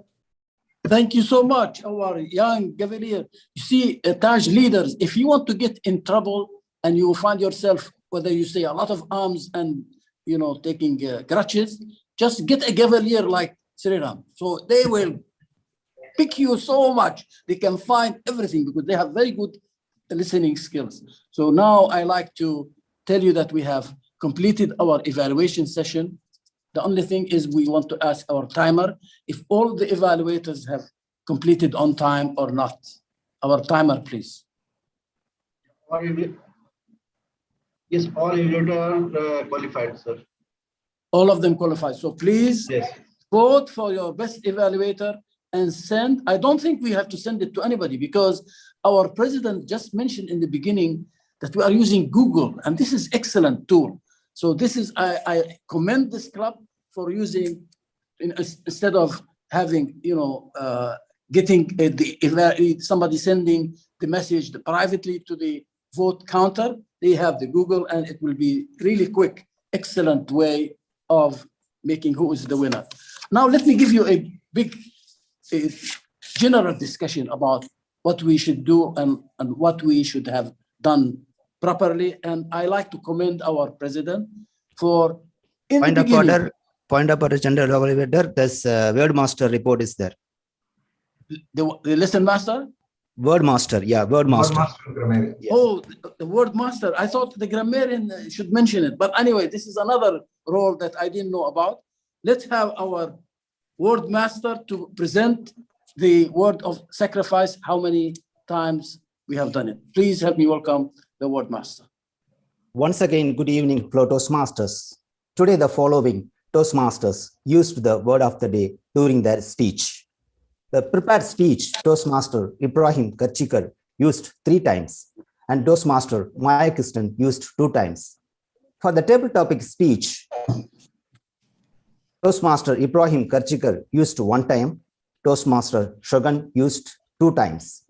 Thank you so much, our young Gavalier. You see, Taj leaders, if you want to get in trouble and you find yourself, whether you say a lot of arms and, taking crutches, just get a Gavalier like Sriram. So they will pick you so much. They can find everything because they have very good listening skills. So now I like to tell you that we have completed our evaluation session. The only thing is we want to ask our timer if all the evaluators have completed on time or not. Our timer, please. Yes, all evaluators are qualified, sir. All of them qualified. So please, yes, vote for your best evaluator and send. I don't think we have to send it to anybody because our president just mentioned in the beginning that we are using Google, and this is excellent tool. So this is, I commend this club for using, instead of having, getting somebody sending the message privately to the vote counter, they have the Google, and it will be really quick, excellent way of making who is the winner. Now, let me give you a big general discussion about what we should do and what we should have done properly. And I like to commend our president for Point of order, General Evaluator. This word master report is there. The lesson master? Word master, yeah, word master. Yes. Oh, the word master. I thought the grammarian should mention it. But anyway, this is another role that I didn't know about. Let's have our word master to present the word of sacrifice, how many times we have done it. Please help me welcome the word master. Once again, good evening, fellow Toastmasters. Today, the following Toastmasters used the word of the day during their speech. The prepared speech, Toastmaster Ibrahim Karchikar used 3 times, and Toastmaster Maya Kristen used 2 times. For the table topic speech, Toastmaster Ibrahim Karchikar used 1 time, Toastmaster Shogun used 2 times.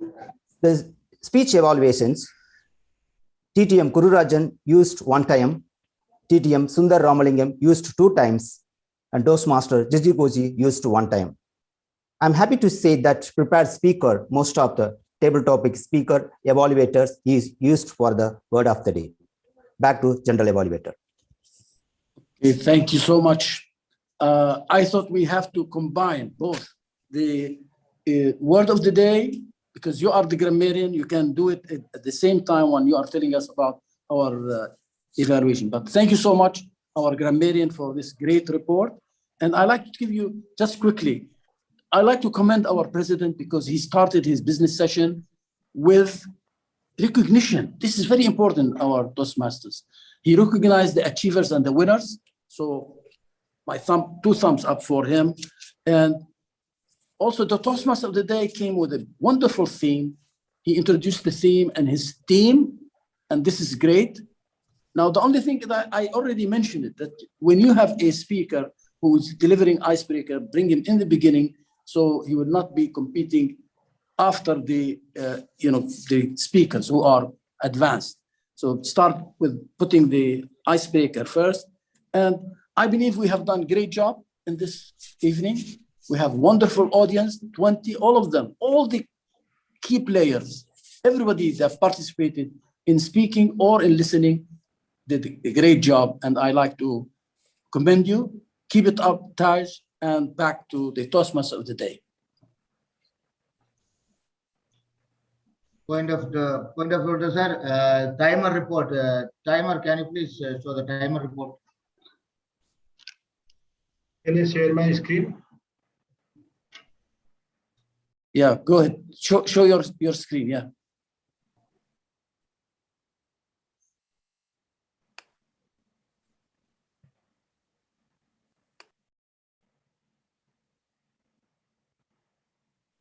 The speech evaluations, TTM Kururajan used 1 time, TTM Sundar Ramalingam used 2 times, and Toastmaster Jijikoji used 1 time. I'm happy to say that prepared speaker, most of the table topic speaker evaluators is used for the word of the day. Back to General Evaluator. Okay, thank you so much. I thought we have to combine both the word of the day, because you are the grammarian, you can do it at the same time when you are telling us about our evaluation. But thank you so much, our grammarian, for this great report. And I'd like to give you, just quickly, I'd like to commend our president because he started his business session with recognition. This is very important, our Toastmasters. He recognized the achievers and the winners. So my 2 thumbs up for him. And also the Toastmaster of the day came with a wonderful theme. He introduced the theme and his team, and this is great. Now, the only thing that I already mentioned it, that when you have a speaker who is delivering icebreaker, bring him in the beginning, so he will not be competing after the the speakers who are advanced. So start with putting the icebreaker first. And I believe we have done a great job in this evening. We have wonderful audience, 20, all of them, all the key players, everybody that participated in speaking or in listening did a great job. And I like to commend you. Keep it up, Taj. And back to the Toastmaster of the day. Point of order, sir. Timer report. Timer, can you please show the timer report? Can I share my screen? Yeah, go ahead. Show your screen. Yeah.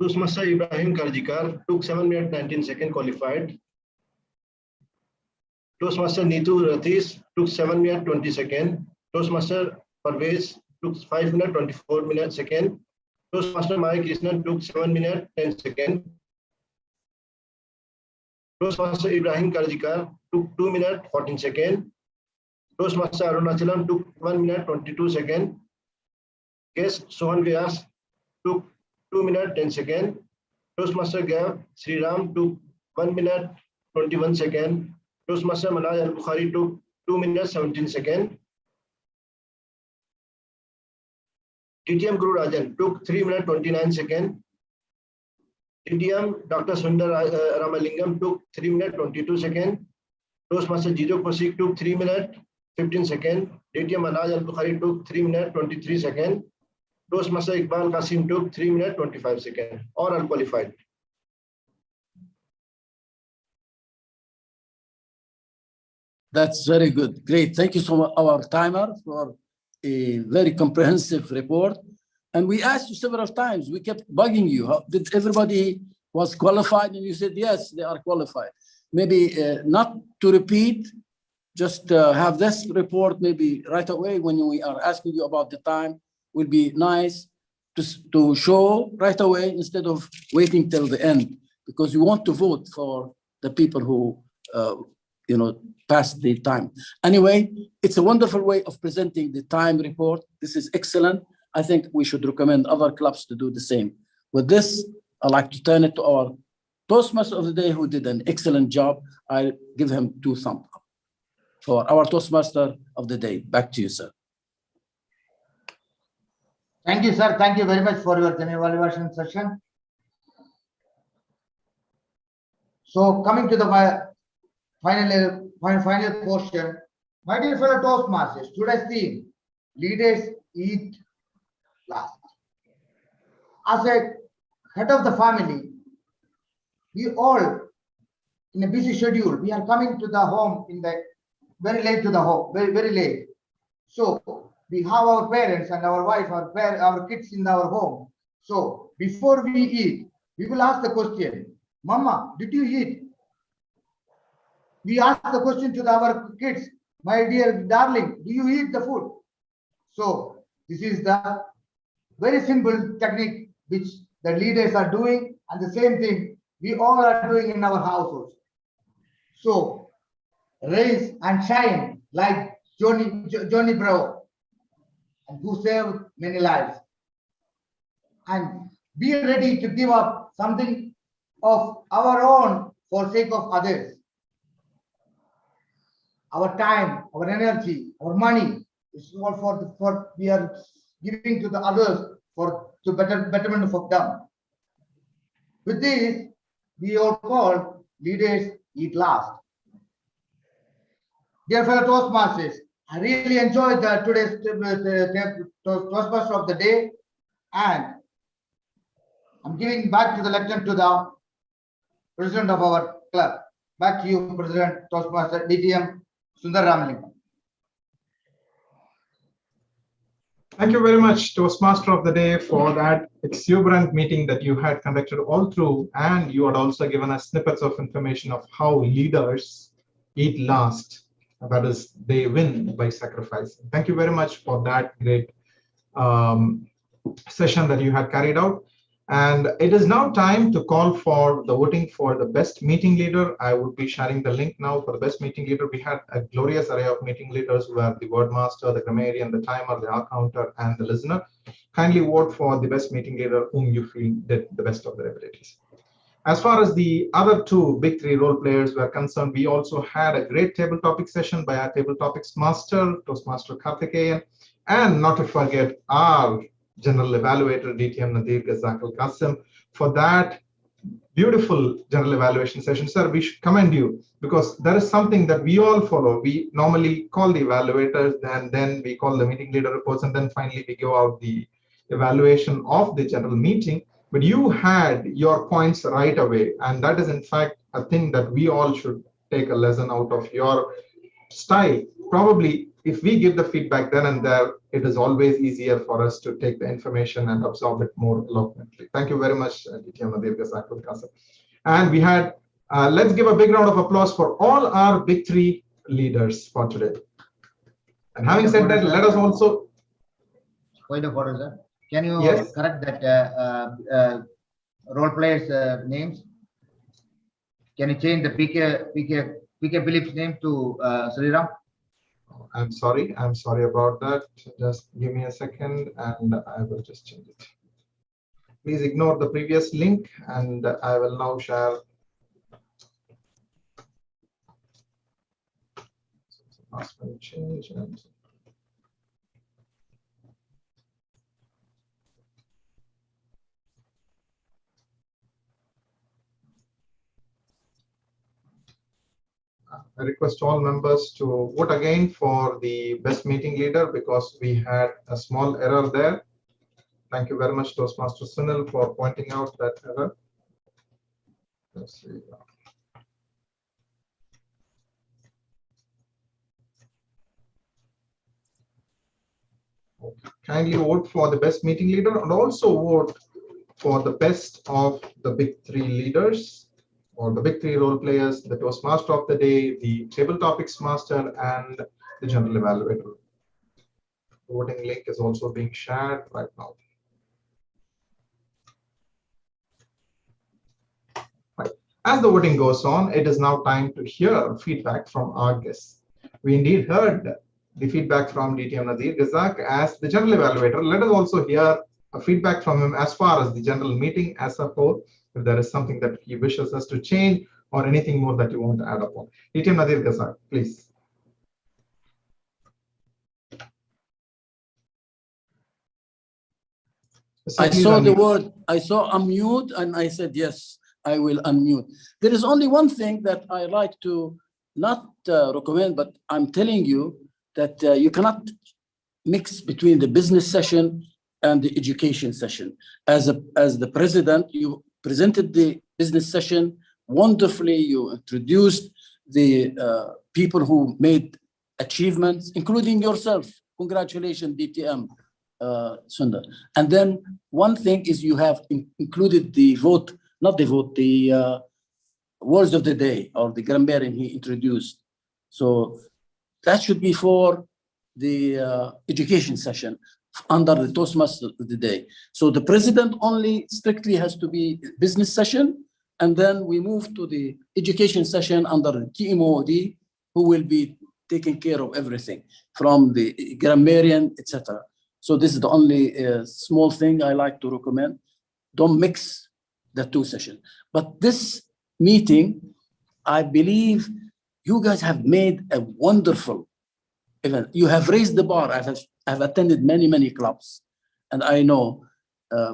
Toastmaster Ibrahim Karjikar took 7 minutes 19 seconds qualified. Toastmaster Neetu Ratis took 7 minutes 20 seconds. Toastmaster Parvez took 5 minutes 24 seconds. Toastmaster Maya Krishnan took 7 minutes 10 seconds. Toastmaster Ibrahim Karjikar took 2 minutes 14 seconds. Toastmaster Arunachalam took 1 minute 22 seconds. Guest Sohan Vyas took 2 minutes 10 seconds. Toastmaster Gav Sriram took 1 minute 21 seconds. Toastmaster Manaj Al-Bukhari took 2 minutes 17 seconds. TTM Guru Rajan took 3 minutes 29 seconds. TTM Dr. Sundar Ramalingam took 3 minutes 22 seconds. Toastmaster Jijo Kosik took 3 minutes 15 seconds. TTM Manaj Al-Bukhari took 3 minutes 23 seconds. Toastmaster Iqbal Qasim took 3 minutes 25 seconds. All unqualified. That's very good. Great. Thank you so much, our timer, for a very comprehensive report. And we asked you several times, we kept bugging you. Did everybody was qualified? And you said, yes, they are qualified. Maybe not to repeat, just have this report maybe right away when we are asking you about the time will be nice to show right away instead of waiting till the end, because we want to vote for the people who, passed the time. Anyway, it's a wonderful way of presenting the time report. This is excellent. I think we should recommend other clubs to do the same. With this, I'd like to turn it to our Toastmaster of the day, who did an excellent job. I give him 2 thumbs up for our Toastmaster of the day. Back to you, sir. Thank you, sir. Thank you very much for your general evaluation session. So coming to the final portion, my dear fellow Toastmasters, today's theme, leaders eat last. As a head of the family, we all in a busy schedule, we are coming to the home in the very late to the home, very late. So we have our parents and our wife, our kids in our home. So before we eat, we will ask the question, Mama, did you eat? We ask the question to our kids, my dear darling, do you eat the food? So this is the very simple technique which the leaders are doing, and the same thing we all are doing in our households. So raise and shine like Johnny Bravo, and who saved many lives. And be ready to give up something of our own for sake of others. Our time, our energy, our money is all for we are giving to the others for to betterment of them. With this, we are called leaders eat last. Dear fellow Toastmasters, I really enjoyed today's Toastmaster of the day, and I'm giving back to the lecture to the president of our club. Back to you, President Toastmaster DTM Sundar Ramalingam. Thank you very much, Toastmaster of the Day, for that exuberant meeting that you had conducted all through, and you had also given us snippets of information of how leaders eat last. That is, they win by sacrificing. Thank you very much for that great session that you had carried out. And it is now time to call for the voting for the best meeting leader. I would be sharing the link now for the best meeting leader. We had a glorious array of meeting leaders who are the word master, the grammarian, the timer, the hour counter, and the listener. Kindly vote for the best meeting leader whom you feel did the best of their abilities. As far as the other 2 big 3 role players were concerned, we also had a great table topic session by our table topics master, Toastmaster Karthikeyan, and not to forget our general evaluator, DTM Nadir Ghazakal Qasim, for that beautiful general evaluation session. Sir, we should commend you, because there is something that we all follow. We normally call the evaluators, and then we call the meeting leader reports, and then finally we give out the evaluation of the general meeting. But you had your points right away, and that is in fact a thing that we all should take a lesson out of your style. Probably if we give the feedback then and there, it is always easier for us to take the information and absorb it more eloquently. Thank you very much, DTM Nadir Ghazakal Qasim. And we had, let's give a big round of applause for all our big 3 leaders for today. And having said that, let us also... Point of order, sir. Can you correct that role players' names? Can you change the PK Phillips name to Sriram? I'm sorry about that. Just give me a second and I will just change it. Please ignore the previous link, and I will now share. Change and I request all members to vote again for the best meeting leader, because we had a small error there. Thank you very much, Toastmaster Sunil, for pointing out that error. Let's see. So kindly vote for the best meeting leader and also vote for the best of the big three leaders or the big three role players, the Toastmaster of the day, the table topics master, and the general evaluator. The voting link is also being shared right now. Right. As the voting goes on, it is now time to hear feedback from our guests. We indeed heard the feedback from DTM Nadir Ghazak as the general evaluator. Let us also hear a feedback from him as far as the general meeting as a whole, if there is something that he wishes us to change or anything more that you want to add upon. DTM Nadir Ghazak, please. I saw the word, I saw unmute, and I said, yes, I will unmute. There is only one thing that I like to not recommend, but I'm telling you that you cannot mix between the business session and the education session. As the president, you presented the business session wonderfully. You introduced the people who made achievements, including yourself. Congratulations, DTM. Sundar. And then one thing is you have included the vote, not the vote, the words of the day or the grammarian he introduced. So that should be for the education session under the Toastmasters of the day. So the president only strictly has to be business session, and then we move to the education session under the TMOD, who will be taking care of everything from the grammarian, etc. So this is the only small thing I like to recommend. Don't mix the two sessions. But this meeting, I believe you guys have made a wonderful event. You have raised the bar. I've attended many clubs. And I know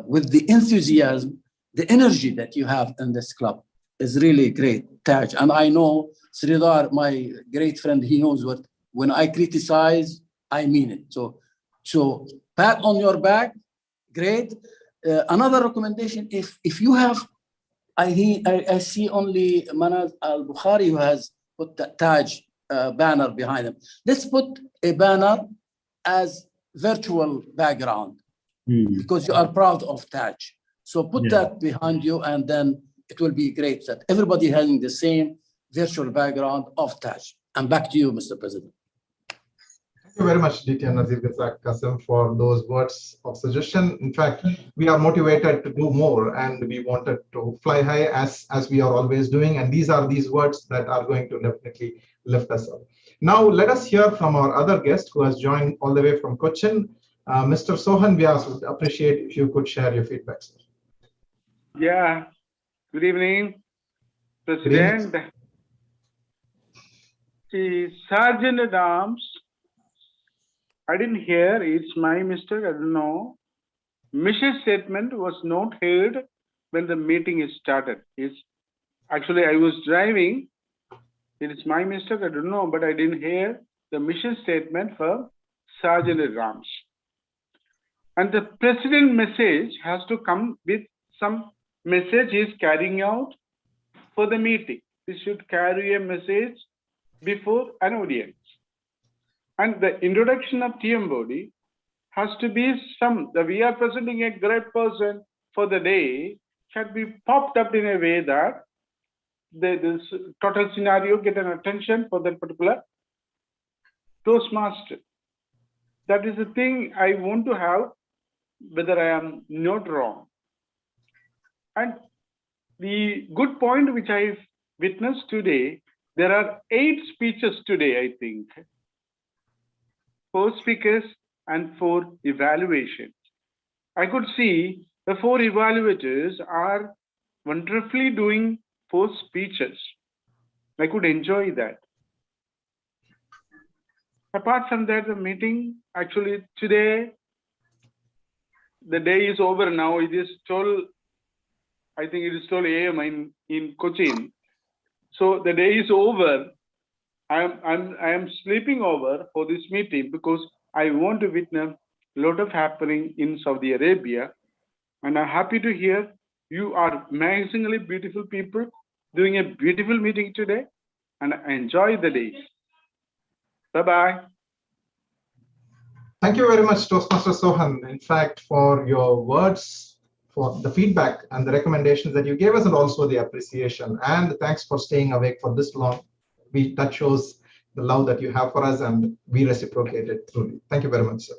with the enthusiasm, the energy that you have in this club is really great, Taj. And I know Sridhar, my great friend, he knows what, when I criticize, I mean it. So pat on your back, great. Another recommendation, if you have, I see only Manaz Al-Bukhari who has put the Taj banner behind him. Let's put a banner as virtual background because you are proud of Taj. So put that behind you, and then it will be great that everybody having the same virtual background of Taj. And back to you, Mr. President. Thank you very much, DTM Nazir Ghazak Qasim, for those words of suggestion. In fact, we are motivated to do more, and we wanted to fly high as we are always doing. And these are these words that are going to definitely lift us up. Now, let us hear from our other guest who has joined all the way from Cochin. Mr. Sohan Vyas, would appreciate if you could share your feedback, sir. Yeah. Good evening, President. The Sergeant at Arms, I didn't hear, it's my mistake, I don't know. Mission statement was not heard when the meeting is started. Actually, I was driving. It is my mistake, I don't know, but I didn't hear the mission statement for Sergeant at Arms. And the president message has to come with some message he is carrying out for the meeting. He should carry a message before an audience. And the introduction of TM body has to be that we are presenting a great person for the day, can be popped up in a way that this total scenario get an attention for that particular Toastmaster. That is the thing I want to have, whether I am not wrong. And the good point which I've witnessed today, there are 8 speeches today, I think. 4 speakers and 4 evaluations. I could see the 4 evaluators are wonderfully doing 4 speeches. I could enjoy that. Apart from that, the meeting, actually today, the day is over now. It is 12, I think it is 12 a.m. in Cochin. So the day is over. I am sleeping over for this meeting because I want to witness a lot of happening in Saudi Arabia. And I'm happy to hear you are amazingly beautiful people doing a beautiful meeting today. And I enjoy the day. Bye-bye. Thank you very much, Toastmaster Sohan, in fact, for your words, for the feedback and the recommendations that you gave us, and also the appreciation. And thanks for staying awake for this long. That shows the love that you have for us, and we reciprocate it truly. Thank you very much, sir.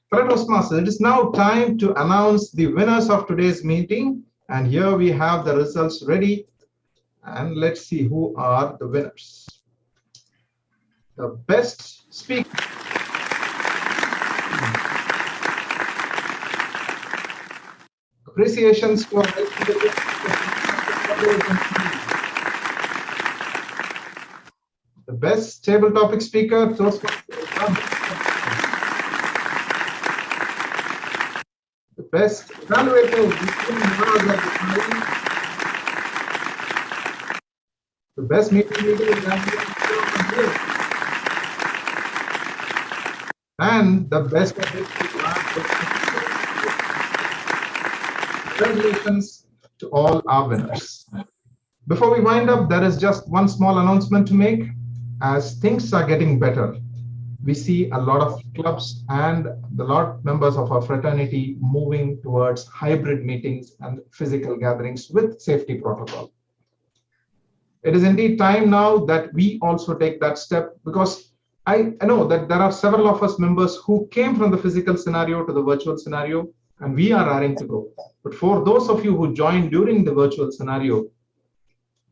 Fellow Toastmasters, it is now time to announce the winners of today's meeting. And here we have the results ready. And let's see who are the winners. The best speaker. Appreciations for the best table topic speaker. The best evaluator. The best meeting leader and the best. Congratulations to all our winners. Before we wind up, there is just one small announcement to make. As things are getting better, we see a lot of clubs and the lot members of our fraternity moving towards hybrid meetings and physical gatherings with safety protocol. It is indeed time now that we also take that step, because I know that there are several of us members who came from the physical scenario to the virtual scenario, and we are raring to go. But for those of you who joined during the virtual scenario,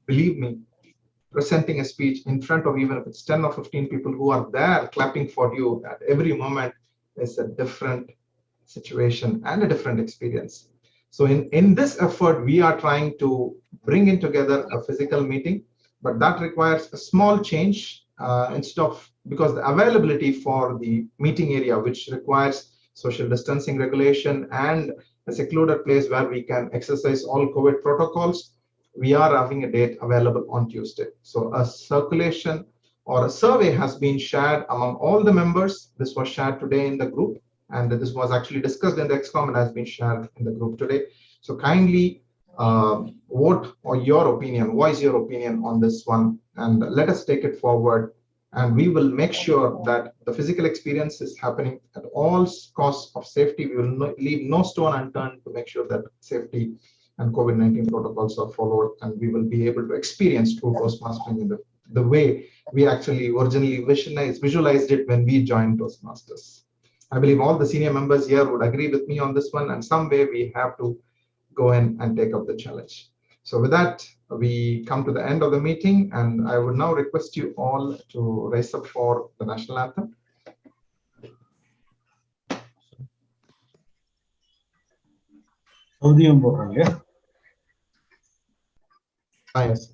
believe me, presenting a speech in front of, even if it's 10 or 15 people who are there clapping for you at every moment, is a different situation and a different experience. So in this effort, we are trying to bring in together a physical meeting, but that requires a small change instead of, because the availability for the meeting area, which requires social distancing regulation and a secluded place where we can exercise all COVID protocols, we are having a date available on Tuesday. So a circulation or a survey has been shared among all the members. This was shared today in the group, and this was actually discussed in the XCOM and has been shared in the group today. So kindly vote or your opinion, voice your opinion on this one, and let us take it forward. And we will make sure that the physical experience is happening at all costs of safety. We will leave no stone unturned to make sure that safety and COVID-19 protocols are followed, and we will be able to experience true Toastmastering in the way we actually originally visualized it when we joined Toastmasters. I believe all the senior members here would agree with me on this one, and some way we have to go in and take up the challenge. So with that, we come to the end of the meeting, and I would now request you all to rise up for the national anthem. Yes.